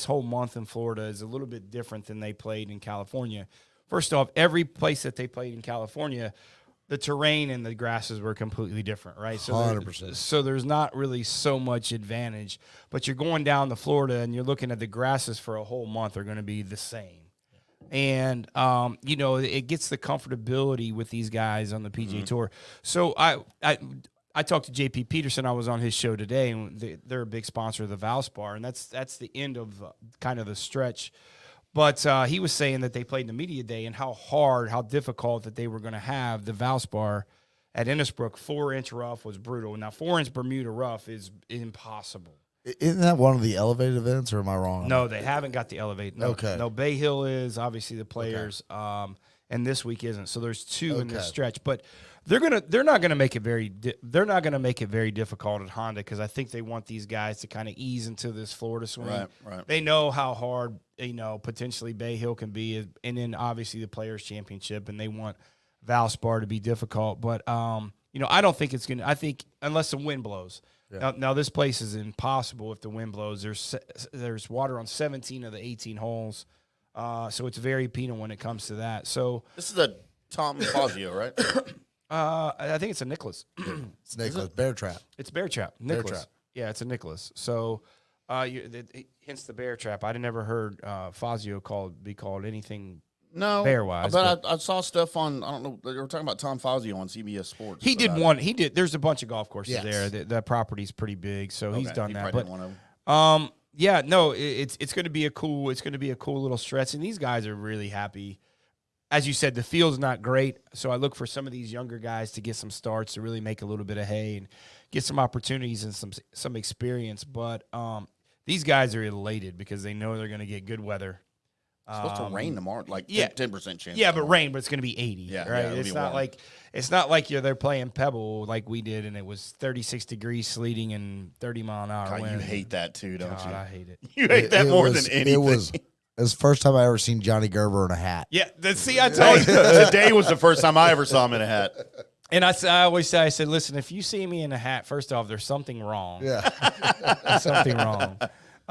whole month in Florida is a little bit different than they played in California. First off, every place that they played in California, the terrain and the grasses were completely different, right? So 100%. So there's not really so much advantage. But you're going down to Florida and you're looking at the grasses for a whole month are going to be the same. And, it gets the comfortability with these guys on the PGA Tour. So I I talked to JP Peterson. I was on his show today, and they're a big sponsor of the Valspar, and that's the end of kind of the stretch. But he was saying that they played in the media day and how difficult that they were going to have the Valspar at Innisbrook. 4-inch rough was brutal. Now 4-inch Bermuda rough is impossible. Isn't that one of the elevated events, or am I wrong? No, they haven't got the elevate. No, Okay. No, Bay Hill is obviously the players, and this week isn't. So there's two in this stretch, but they're not gonna make it very difficult at Honda, because I think they want these guys to kind of ease into this Florida swing. Right. They know how hard potentially Bay Hill can be, and then obviously the Players Championship, and they want Valspar to be difficult. But I don't think it's gonna. I think unless the wind blows. Yeah. Now this place is impossible if the wind blows. There's water on 17 of the 18 holes, so it's very penal when it comes to that. So this is a Tom Fazio, right? I think it's a Nicholas. It's Nicholas Bear Trap. It's Bear Trap. Nicholas. Yeah, it's a Nicholas. So hence the Bear Trap. I'd never heard Fazio be called anything. No, bear-wise, but I saw stuff on. I don't know. They were talking about Tom Fazio on CBS Sports. He did one. He did. There's a bunch of golf courses there. That property's pretty big, so he's done that. But yeah, no, it's going to be a cool. It's going to be a cool little stretch, and these guys are really happy. As you said, the field's not great, so I look for some of these younger guys to get some starts to really make a little bit of hay and get some opportunities and some experience. But these guys are elated because they know they're going to get good weather. It's supposed to rain tomorrow, like 10% chance. Yeah, but rain, but it's going to be 80. Yeah, right. Yeah, it's not like they're playing Pebble like we did, and it was 36 degrees, sleeting, and 30-mile-an-hour wind. You hate that too, don't you? I hate it. You hate that more than anything. It was the first time I ever seen Johnny Gerber in a hat. Yeah, see, I told you. Today was the first time I ever saw him in a hat. And I always say, I said, listen, if you see me in a hat, first off, there's something wrong. Yeah, there's something wrong.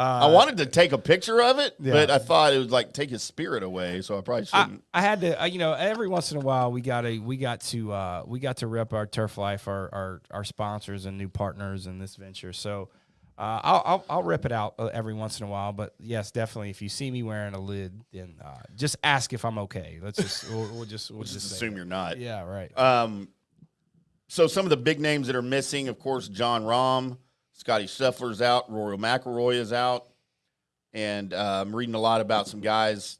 I wanted to take a picture of it, but I thought it would like take his spirit away, so I probably shouldn't. I had to, every once in a while we got to rep our Turf Life, our sponsors and new partners in this venture. So I'll rip it out every once in a while. But yes, definitely, if you see me wearing a lid, then just ask if I'm okay. Let's just we'll just assume you're not. Yeah, right. So some of the big names that are missing, of course, Jon Rahm. Scotty Scheffler's out. Rory McIlroy is out. And I'm reading a lot about some guys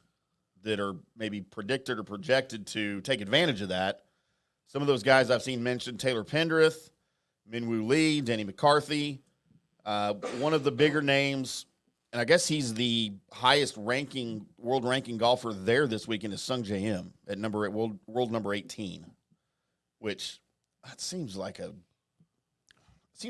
that are maybe predicted or projected to take advantage of that. Some of those guys I've seen mentioned, Taylor Pendrith, Minwoo Lee, Denny McCarthy. One of the bigger names, and I guess he's the highest world ranking golfer there this weekend, is Sung Jae Im at world number 18, which that seems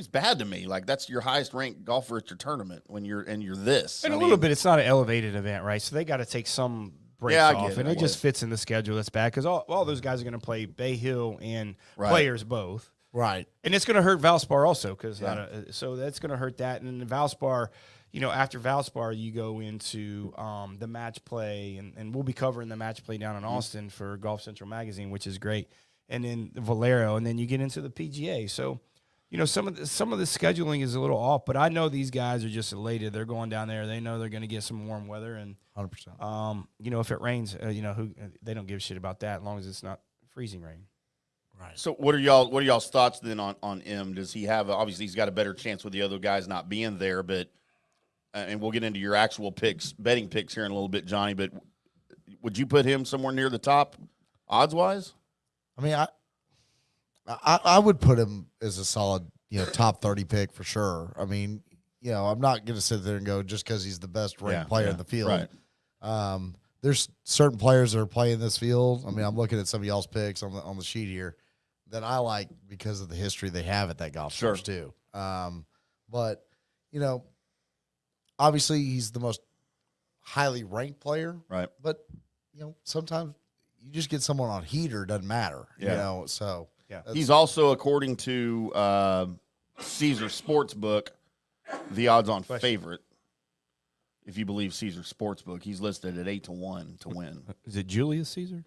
bad to me. Like, that's your highest ranked golfer at your tournament when you're this. And a little bit, it's not an elevated event, right? So they got to take some breaks off, and it just fits in the schedule. That's bad because all those guys are going to play Bay Hill and Players both. Right. And it's going to hurt Valspar also because so that's going to hurt that. And then Valspar, after Valspar, you go into the match play, and we'll be covering the match play down in Austin for Golf Central Magazine, which is great. And then Valero, and then you get into the PGA. So, some of the scheduling is a little off, but I know these guys are just elated. They're going down there. They know they're going to get some warm weather, and 100%. If it rains, they don't give a shit about that as long as it's not freezing rain. Right. So what are y'all's thoughts then on Im? Does he have obviously he's got a better chance with the other guys not being there, but and we'll get into your actual betting picks here in a little bit, Johnny. But would you put him somewhere near the top odds wise? I mean, I would put him as a solid, top 30 pick for sure. I mean, I'm not going to sit there and go just because he's the best ranked player in the field. Right. There's certain players that are playing this field. I mean, I'm looking at some of y'all's picks on the sheet here that I like because of the history they have at that golf course too. But obviously he's the most highly ranked player. Right. But sometimes you just get someone on heater, doesn't matter. So. Yeah. He's also, according to Caesar Sportsbook, the odds-on favorite. If you believe Caesar Sportsbook, he's listed at 8-1 to win. Is it Julius Caesar?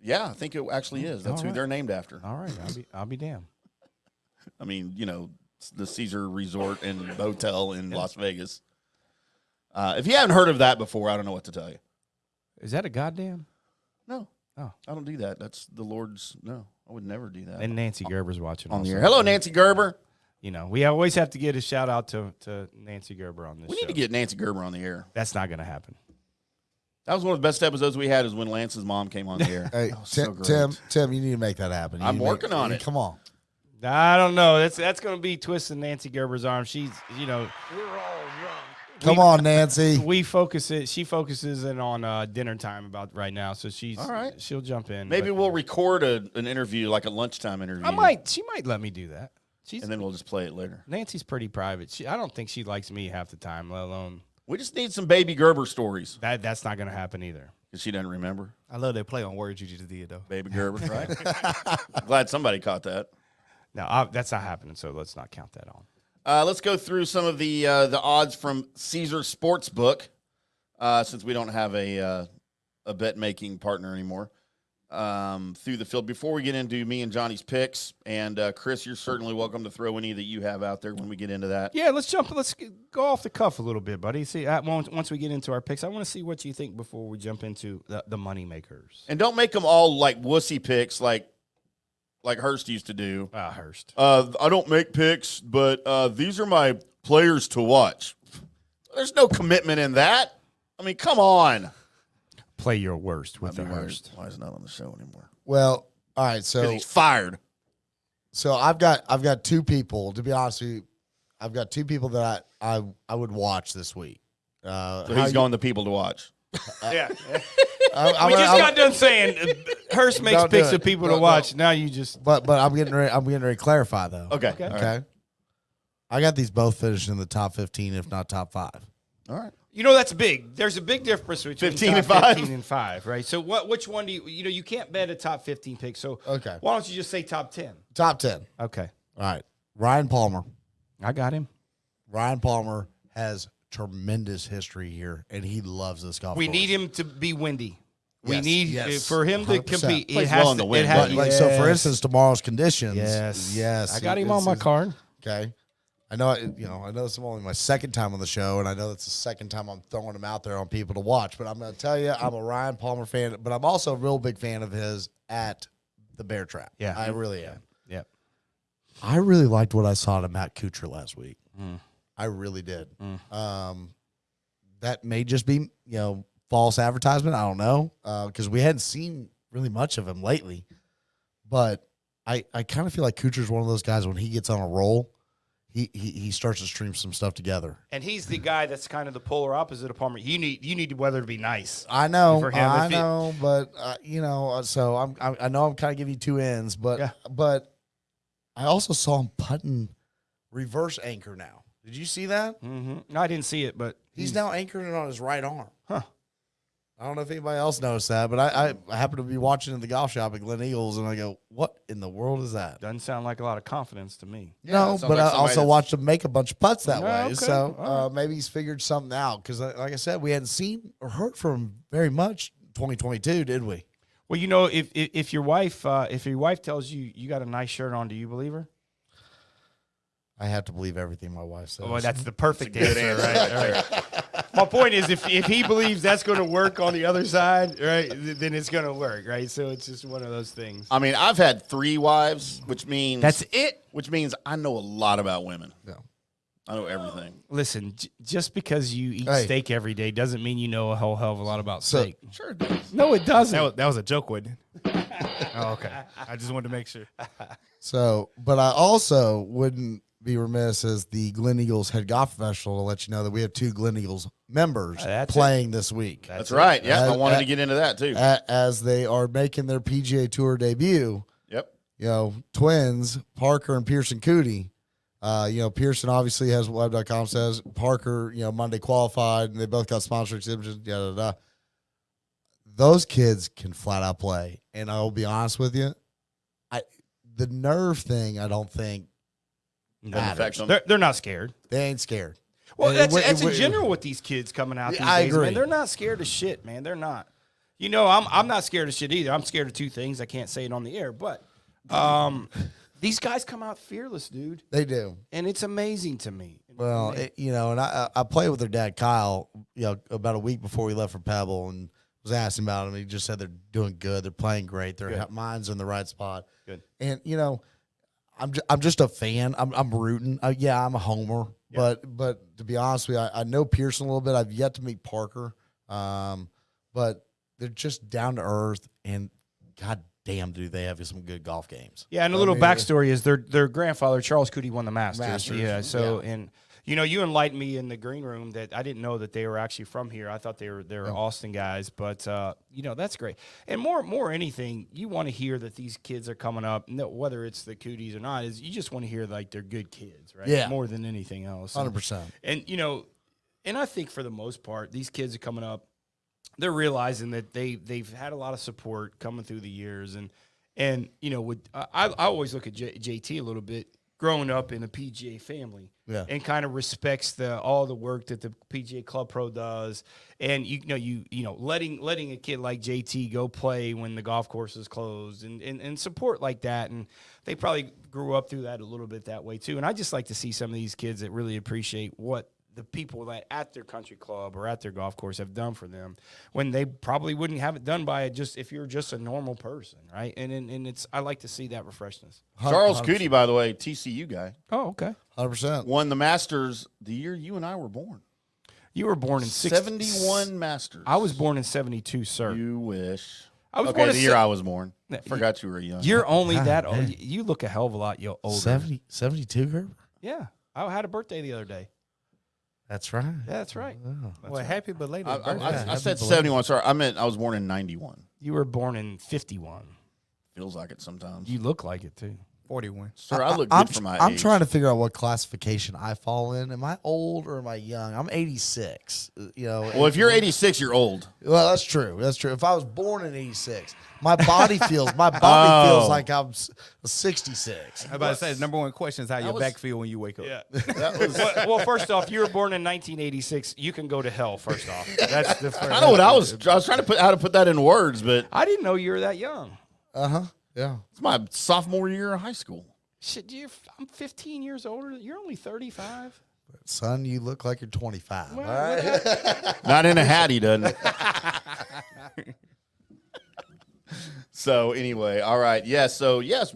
Yeah, I think it actually is. That's who they're named after. All right, I'll be damned. I mean, the Caesar Resort and Hotel in Las Vegas. If you haven't heard of that before, I don't know what to tell you. Is that a goddamn? No. Oh. I don't do that. That's the Lord's. No, I would never do that. And Nancy Gerber's watching on the also. air. Hello, Nancy Gerber. You know, we always have to get a shout out to Nancy Gerber on this We show. need to get Nancy Gerber on the air. That's not going to happen. That was one of the best episodes we had is when Lance's mom came on the air. Hey, That was so great. Tim, you need to make that happen. You I'm need to working on it. Come on. I don't know. That's going to be twisting Nancy Gerber's arm. She's, you know, Come on, Nancy. she focuses in on dinner time about right now, so All right. she'll jump in. Maybe but we'll record an interview, like a lunchtime interview. she might let me do that. And then we'll just play it later. Nancy's pretty private. I don't think she likes me half the time, let alone We just need some baby Gerber stories. that's not going to happen either. Because she doesn't remember. I love that play on words you just did, though. Baby Gerber, right? Glad somebody caught that. No, that's not happening, so let's not count that on. Let's go through some of the odds from Caesar Sportsbook, since we don't have a bet making partner anymore. Through the field. Before we get into me and Johnny's picks, and Chris, you're certainly welcome to throw any that you have out there when we get into that. Yeah, let's go off the cuff a little bit, buddy. See, once we get into our picks, I want to see what you think before we jump into the money makers. And don't make them all like wussy picks like Hurst used to do. Hurst. I don't make picks, but these are my players to watch. There's no commitment in that. I mean, come on. Play your worst with the Hurst. Why is he not on the show anymore? Well, all right. Because So he's fired. So I've got two people, to be honest with you. I've got two people that I would watch this week. So he's going the people to watch. Yeah. I'm We just gonna- got done saying Hurst makes Don't do picks it. of people No, to watch. Now you just But I'm getting ready to clarify though. Okay. Okay. All right. Okay. I got these both finishing in the top 15, if not top 5. All right. You know, that's big. There's a big difference between 15 and top 5? 15 and 5, right? So which one do you can't bet a top 15 pick. So Okay. why don't you just say top 10? Top 10. Okay. All right. Ryan Palmer. I got him. Ryan Palmer has tremendous history here, and he loves this golf We course. need him to be windy. We Yes, need yes, for him to 100%. compete. Plays It has well in the to, wind, it has, doesn't Like, so, for yes. instance, tomorrow's conditions. Yes. Yes. I got him on my card. Okay. I know this is only my second time on the show, and I know that's the second time I'm throwing him out there on people to watch. But I'm going to tell you, I'm a Ryan Palmer fan, but I'm also a real big fan of his at the Bear Trap. Yeah. I really am. Yeah. I really liked what I saw to Matt Kuchar last week. Mm. I really did. That may just be, false advertisement. I don't know, because we hadn't seen really much of him lately. But I kind of feel like Kuchar's one of those guys when he gets on a roll, he starts to string some stuff together. And he's the guy that's kind of the polar opposite of Palmer. You need the weather to be nice. I know, For him, I if he- know, but so I know I'm kind of giving you two ends, but Yeah. but I also saw him putting reverse anchor now. Did you see that? Mm-hmm. No, I didn't see it, but He's now anchoring it on his right arm. Huh. I don't know if anybody else noticed that, but I happen to be watching in the golf shop at Gleneagles, and I go, "What in the world is that?" doesn't sound like a lot of confidence to me. Yeah, No, it sounds but like I somebody also that's- watched him make a bunch of putts that Oh, way. okay. So All right. maybe he's figured something out because, like I said, we hadn't seen or heard from him very much 2022, did we? Well, if your wife tells you you got a nice shirt on, do you believe her? I have to believe everything my wife says. Oh, that's the perfect Good answer, answer. right? My point is, if he believes that's going to work on the other side, right, then it's going to work, right? So it's just one of those things. I mean, I've had 3 wives, which means it. Which means I know a lot about women. Yeah. I know everything. Listen, just because you eat Hey. steak every day doesn't mean you know a whole hell of a lot about So- steak. Sure it does. No, it doesn't. That was a joke, wasn't it? Oh, okay. I just wanted to make sure. So, but I also wouldn't be remiss as the Gleneagles head golf professional to let you know that we have 2 Gleneagles members That's playing this week. That's right. Yeah, I As- wanted as- to get into that too. As they are making their PGA Tour debut. Yep. Twins, Parker and Pearson Cootie. Pearson obviously has what Web.com says. Parker, Monday qualified, and they both got sponsored exhibitions, yada. Those kids can flat out play. And I will be honest with you, the nerve thing, I don't think Doesn't affect matters. them. They're not scared. They ain't scared. Well, And that's in it- general with these kids coming out. Yeah, These I days, agree. Man. They're not scared of shit, man. They're not. I'm not scared of shit either. I'm scared of 2 things. I can't say it on the air, but these guys come out fearless, dude, They do. and it's amazing to me. Well, and I played with their dad, Kyle, about a week before we left for Pebble, and was asking about them. He just said they're doing good. They're playing great. Their Good. mind's in the right spot. Good. And I'm just a fan. I'm rooting. I'm a homer. Yeah. But to be honest with you, I know Pearson a little bit. I've yet to meet Parker. But they're just down to earth, and God damn, do they have some good golf games. Yeah, and a little backstory is their grandfather, Charles Cootie, won the Masters. Yeah, so, and you enlightened me in the green room that I didn't know that they were actually from here. I thought they were Austin guys, but, that's great. And more anything, you want to hear that these kids are coming up, whether it's the Cooties or not, is you just want to hear, like, they're good kids, right? Yeah. More than anything else. 100%. And, and I think for the most part, these kids are coming up, they're realizing that they've had a lot of support coming through the years, and I always look at JT a little bit growing up in a PGA family, and kind of respects all the work that the PGA Club Pro does, and letting a kid like JT go play when the golf course is closed, and support like that, and they probably grew up through that a little bit that way too, and I just like to see some of these kids that really appreciate what the people that at their country club or at their golf course have done for them when they probably wouldn't have it done by just if you're just a normal person, right? And it's I like to see that refreshness. Charles Cootie, by the way, TCU guy. Oh, okay. 100%. Won the Masters the year you and I were born. You were born in 71 Masters. I was born in 72, sir. You wish. I was Okay, born the year I was born. Forgot you were young. You're only God, that old. man. You look a hell of a lot older. 72, Gerber? Yeah. I had a birthday the other day. That's right. Yeah, that's right. Well, happy belated I birthday. said 71. Sorry, I meant I was born in 91. You were born in 51. Feels like it sometimes. You look like it too. 41. Sir, I look I'm, good for my I'm age. trying to figure out what classification I fall in. Am I old or am I young? I'm 86. Well, if you're 86, you're old. Well, that's true. That's true. If I was born in 86, my body feels like I'm 66. I was about to say, the number one question is how your was- back feel when you wake up. Yeah. That was, well, first off, you were born in 1986. You can go to hell. First off, that's the first. I know what I was trying to put how to put that in words, but I didn't know you were that young. Yeah. it's my sophomore year of high school. Shit, I'm 15 years older. You're only 35. Son, you look like you're 25. Well, all right. Not in a hat, he doesn't. So anyway, all right, yes. So yes,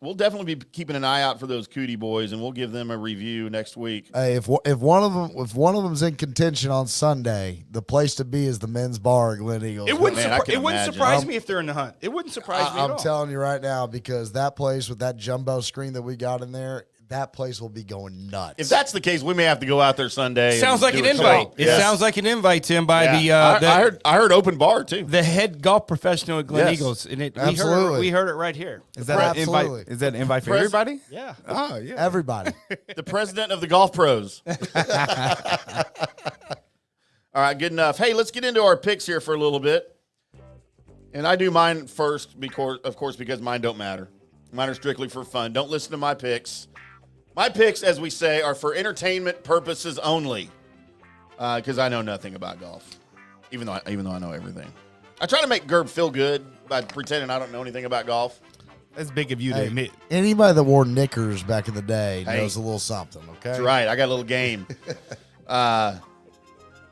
we'll definitely be keeping an eye out for those Cootie boys, and we'll give them a review next week. Hey, if one of them's in contention on Sunday, the place to be is the men's bar at Gleneagles. It wouldn't. Man, I can It wouldn't imagine. surprise me if they're in the hunt. It wouldn't surprise me at I'm all. telling you right now, because that place with that jumbo screen that we got in there, that place will be going nuts. If that's the case, we may have to go out there Sunday. Sounds and like do an a show. invite. It Yes. sounds like an invite, Tim, by Yeah. I heard open bar too. the head golf professional at Gleneagles, and Absolutely. we heard it right here. Is that an invite? Absolutely. Is that an invite for Pres- everybody? Yeah. Oh, yeah. Everybody. The president of the golf pros. All right, good enough. Hey, let's get into our picks here for a little bit. And I do mine first, because mine don't matter. Mine are strictly for fun. Don't listen to my picks. My picks, as we say, are for entertainment purposes only, because I know nothing about golf, even though I know everything. I try to make Gerb feel good by pretending I don't know anything about golf. That's big of you to Hey, admit. anybody that wore knickers back in the day Hey. knows a little something, okay? That's right. I got a little game. I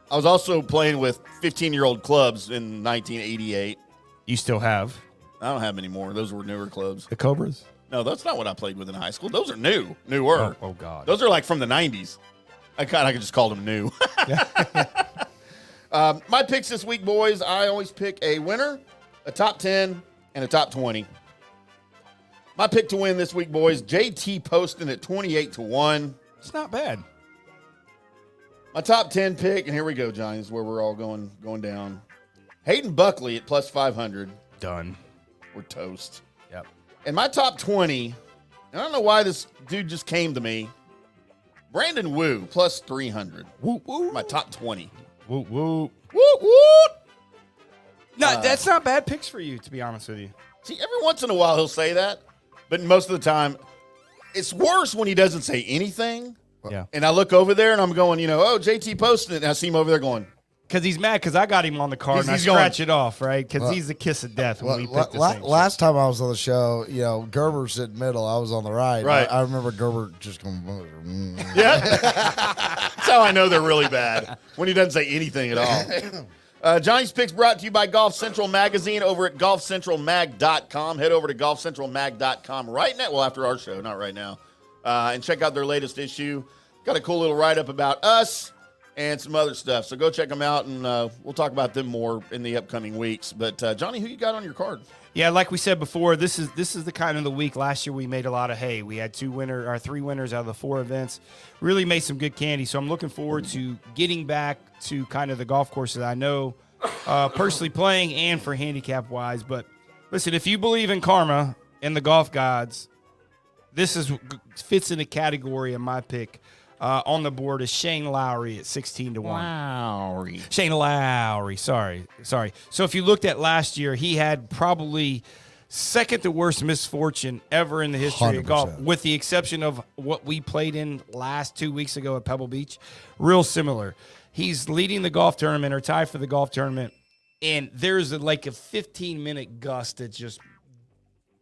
was also playing with 15-year-old clubs in 1988. You still have I don't have any more. Those were newer clubs. the Cobras? No, that's not what I played with in high school. Those are newer. Oh God. Those are like from the 90s. I could just call them new. My picks this week, boys, I always pick a winner, a top 10, and a top 20. My pick to win this week, boys, JT Poston at 28-1. It's not bad. My top 10 pick, and here we go, Johnny. This is where we're all going down. Hayden Buckley at plus 500. Done. We're toast. Yep. And my top 20, and I don't know why this dude just came to me. Brandon Wu, plus 300. Woo woo. My top 20. Woo woo. Woo, woo. No, that's not bad picks for you, to be honest with you. See, every once in a while he'll say that, but most of the time, it's worse when he doesn't say anything. Yeah. And I look over there and I'm going, JT posted it, and I see him over there going, Because he's mad because I got him on the card and I He's going- scratch it off, right? Because he's the kiss of death when we pick the same. Last time I was on the show, Gerber sitting middle, I was on the right. Right. I remember Gerber just going, yeah. That's how I know they're really bad, when he doesn't say anything at all. Johnny's Picks brought to you by Golf Central Magazine over at golfcentralmag.com. Head over to golfcentralmag.com right now. Well, after our show, not right now. And check out their latest issue. Got a cool little write-up about us and some other stuff. So go check them out, and we'll talk about them more in the upcoming weeks. But, Johnny, who you got on your card? Yeah, like we said before, this is the kind of the week. Last year we made a lot of hay. We had 3 winners out of the 4 events. Really made some good candy. So I'm looking forward to getting back to kind of the golf courses I know personally playing and for handicap wise. But listen, if you believe in karma and the golf gods, this fits in the category of my pick. On the board is Shane Lowry at 16-1. Shane Lowry. Sorry. So if you looked at last year, he had probably second to worst misfortune ever in the history of golf, 100%. with the exception of what we played in last 2 weeks ago at Pebble Beach. Real similar. He's leading the golf tournament or tied for the golf tournament, and there's like a 15-minute gust that's just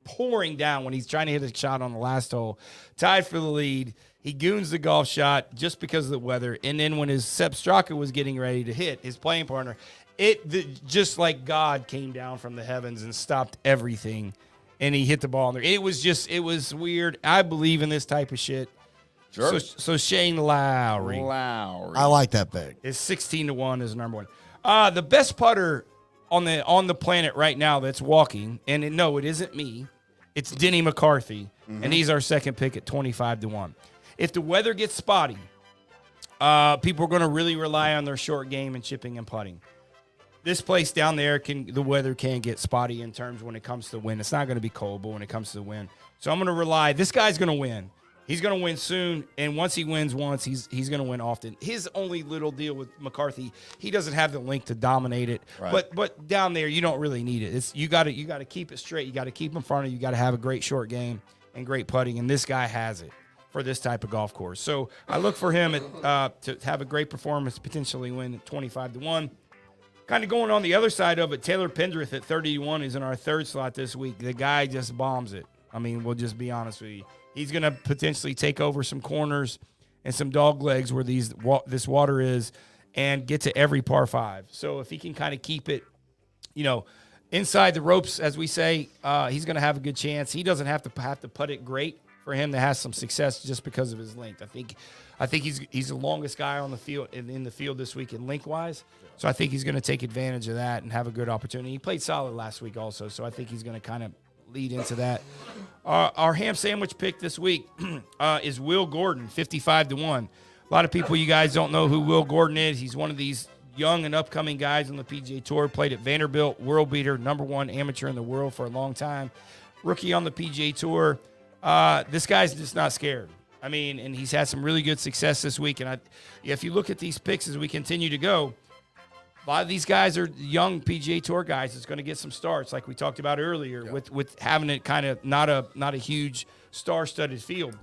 pouring down when he's trying to hit a shot on the last hole. Tied for the lead. He goons the golf shot just because of the weather. And then when his Sepp Straka was getting ready to hit, his playing partner, just like God came down from the heavens and stopped everything. And he hit the ball in there. It was weird. I believe in this type of shit. Sure. So Shane Lowry. I like that pick. Is 16-1 is number one. The best putter on the planet right now that's walking, and no, it isn't me. It's Denny McCarthy, and he's our second pick at 25-1. If the weather gets spotty, people are going to really rely on their short game and chipping and putting. This place down there, the weather can get spotty in terms when it comes to the wind. It's not going to be cold, but when it comes to the wind. So I'm going to rely. This guy's going to win. He's going to win soon, and once he wins once, he's going to win often. His only little deal with McCarthy, he doesn't have the length to dominate it. Right. But down there, you don't really need it. You got to keep it straight. You got to keep in front of you. You got to have a great short game and great putting, and this guy has it for this type of golf course. So I look for him to have a great performance, potentially win at 25-1. Kind of going on the other side of it, Taylor Pendrith at 30-1 is in our third slot this week. The guy just bombs it. I mean, we'll just be honest with you. He's going to potentially take over some corners and some dog legs where this water is and get to every par 5. So if he can kind of keep it, inside the ropes, as we say, he's going to have a good chance. He doesn't have to putt it great for him to have some success just because of his length. I think he's the longest guy on the field in the field this week in length-wise. So I think he's going to take advantage of that and have a good opportunity. He played solid last week also, so I think he's going to kind of lead into that. Our ham sandwich pick this week is Will Gordon, 55-1. A lot of people, you guys don't know who Will Gordon is. He's one of these young and upcoming guys on the PGA Tour. Played at Vanderbilt, world beater, #1 amateur in the world for a long time. Rookie on the PGA Tour. This guy's just not scared. I mean, and he's had some really good success this week. And if you look at these picks as we continue to go, a lot of these guys are young PGA Tour guys that's going to get some starts, like we talked about earlier, with having it kind of not a huge star-studded field.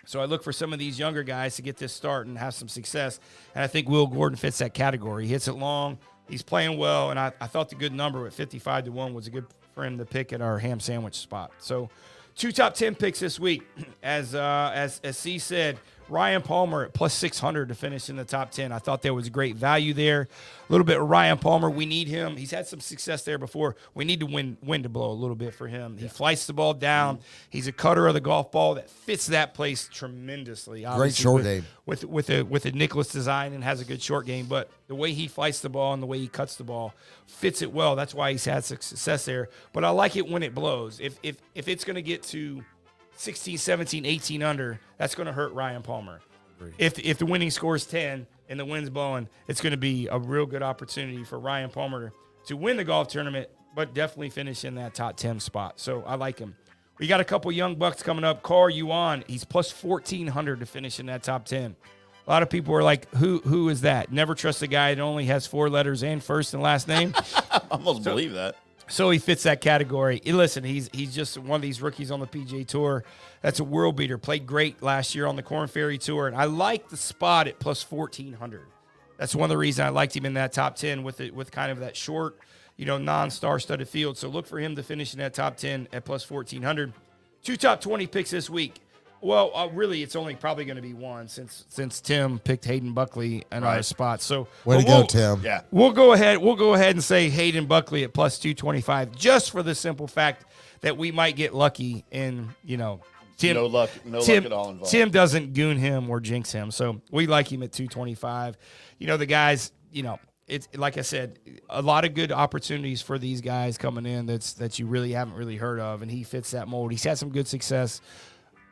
So I look for some of these younger guys to get this start and have some success. And I think Will Gordon fits that category. He hits it long. He's playing well. And I thought the good number at 55-1 was a good for him to pick at our ham sandwich spot. So 2 top 10 picks this week. As C said, Ryan Palmer at plus 600 to finish in the top 10. I thought there was great value there. A little bit of Ryan Palmer. We need him. He's had some success there before. We need to wind to blow a little bit for him. He flights the ball down. He's a cutter of the golf ball that fits that place tremendously. Great short game. With a Nicklaus design and has a good short game. But the way he flights the ball and the way he cuts the ball fits it well. That's why he's had success there. But I like it when it blows. If it's going to get to 16, 17, 18 under, that's going to hurt Ryan Palmer. If the winning score is 10 and the wind's blowing, it's going to be a real good opportunity for Ryan Palmer to win the golf tournament, but definitely finish in that top 10 spot. So I like him. We got a couple young bucks coming up. Carl Yuan, he's plus 1,400 to finish in that top 10. A lot of people are like, who is that? Never trust a guy that only has 4 letters and first and last name. I almost believe that. So he fits that category. Listen, he's just one of these rookies on the PGA Tour. That's a world beater. Played great last year on the Korn Ferry Tour. And I like the spot at plus 1,400. That's one of the reasons I liked him in that top 10 with kind of that short, non-star-studded field. So look for him to finish in that top 10 at plus 1,400. 2 top 20 picks this week. Well, really, it's only probably going to be one since Tim picked Hayden Buckley in our spot. So Way to go, Tim. Yeah. we'll go ahead and say Hayden Buckley at plus 225, just for the simple fact that we might get lucky and Tim. No luck at all involved. Tim doesn't goon him or jinx him, so we like him at 225. The guys. It's like I said, a lot of good opportunities for these guys coming in that you really haven't really heard of, and he fits that mold. He's had some good success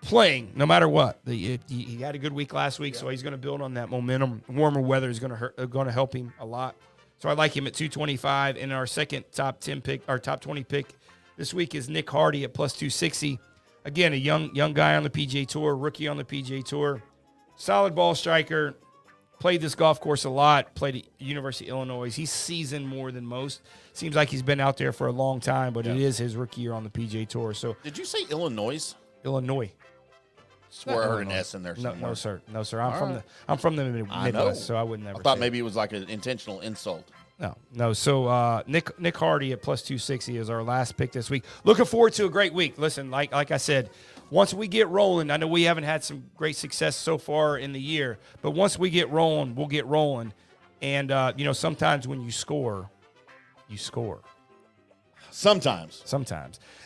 playing, no matter what. He had a good week last week, so he's going to build on that momentum. Warmer weather is going to help him a lot. So I like him at 225. And our second top 10 pick, our top 20 pick this week is Nick Hardy at plus 260. Again, a young guy on the PGA Tour, rookie on the PGA Tour, solid ball striker. Played this golf course a lot. Played at University of Illinois. He's seasoned more than most. Seems like he's been out there for a long time, but it is his rookie year on the PGA Tour. So Did you say Illinois? Illinois. Swear I heard an S in there No, somewhere. no, sir. I'm from the I know. Midwest, so I would never. I thought say maybe it was like an intentional insult. No. So Nick Hardy at plus 260 is our last pick this week. Looking forward to a great week. Listen, like I said, once we get rolling, I know we haven't had some great success so far in the year, but once we get rolling, we'll get rolling. And sometimes when you score, you score. Sometimes.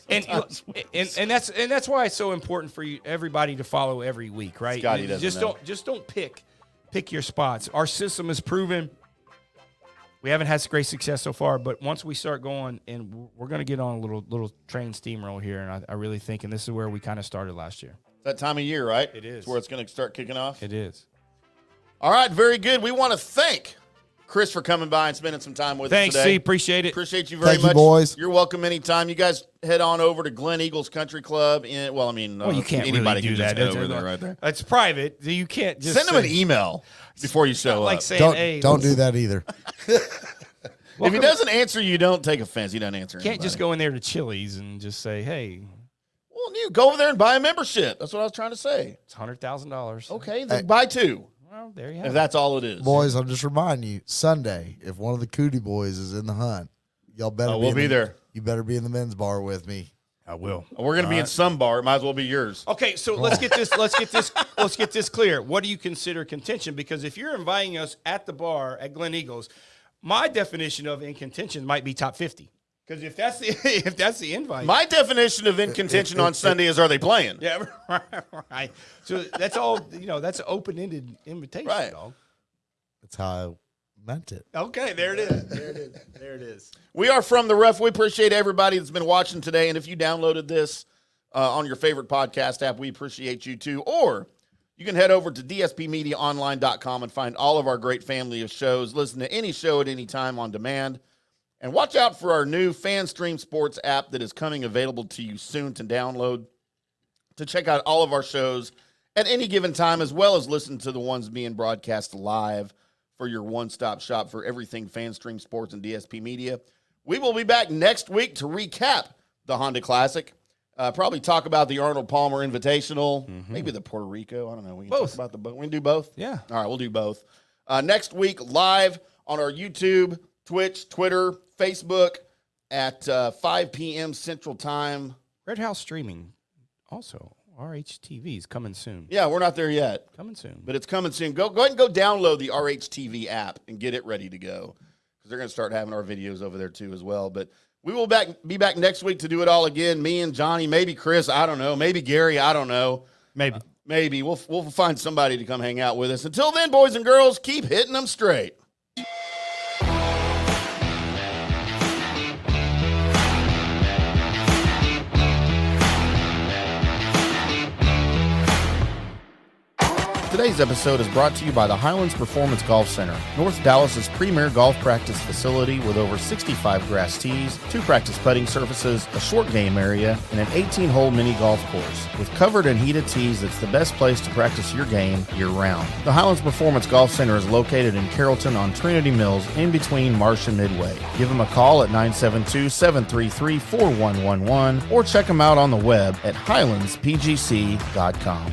And that's why it's so important for everybody to follow every week, right? Scotty doesn't know. Just don't pick your spots. Our system is proven. We haven't had great success so far, but once we start going, and we're going to get on a little train steamroll here, and I really think, and this is where we kind of started last year. That time of year, right? It is. It's where it's going to start kicking off. It is. All right, very good. We want to thank Chris for coming by and spending some time with Thanks, us today. C. Appreciate it. Appreciate you very Thank you, much. boys. You're welcome anytime. You guys head on over to Gleneagles Country Club. You can't anybody really do can just that. head over there right there. It's private. You can't just Send them an email before you show like up. saying, hey, Don't do that either. If he doesn't answer you, don't take offense. He doesn't answer. Can't just go in there to Chili's and just say, hey, Well, you go over there and buy a membership. That's what I was trying to say. it's $100,000. Okay, then buy two. Well, there you have If it. that's all it is. Boys, I'm just reminding you, Sunday, if one of the Cootie boys is in the hunt, y'all better we'll be there. You better be in the men's bar with me. I will. We're going to be in some bar. It might as well be yours. Okay, so let's get this clear. What do you consider contention? Because if you're inviting us at the bar at Gleneagles, my definition of in contention might be top 50. Because if that's the invite, My definition of in contention on Sunday is, are they playing? yeah, right. So that's all. That's an open-ended invitation, Right. dog. That's how I meant it. Okay, there it is. There it is. We are From the Rough. We appreciate everybody that's been watching today. And if you downloaded this on your favorite podcast app, we appreciate you too. Or you can head over to dspmediaonline.com and find all of our great family of shows. Listen to any show at any time on demand. And watch out for our new FanStream Sports app that is coming available to you soon to download, to check out all of our shows at any given time, as well as listen to the ones being broadcast live for your one-stop shop for everything FanStream Sports and DSP Media. We will be back next week to recap the Honda Classic, probably talk about the Arnold Palmer Invitational, maybe the Puerto Rico. I don't know. We can Both. talk about the both. We can do both? Yeah. All right, we'll do both. Next week, live on our YouTube, Twitch, Twitter, Facebook at 5 p.m. Central Time. Red House streaming, also RHTV is coming soon. Yeah, we're not there yet, Coming soon. but it's coming soon. Go ahead and go download the RHTV app and get it ready to go, because they're going to start having our videos over there too as well. But we will be back next week to do it all again. Me and Johnny, maybe Chris, I don't know. Maybe Gary, I don't know. Maybe. Maybe. We'll find somebody to come hang out with us. Until then, boys and girls, keep hitting them straight. Today's episode is brought to you by the Highlands Performance Golf Center, North Dallas's premier golf practice facility with over 65 grass tees, 2 practice putting surfaces, a short game area, and an 18-hole mini golf course. With covered and heated tees, it's the best place to practice your game year-round. The Highlands Performance Golf Center is located in Carrollton on Trinity Mills, in between Marsh and Midway. Give them a call at 972-733-4111 or check them out on the web at highlandspgc.com.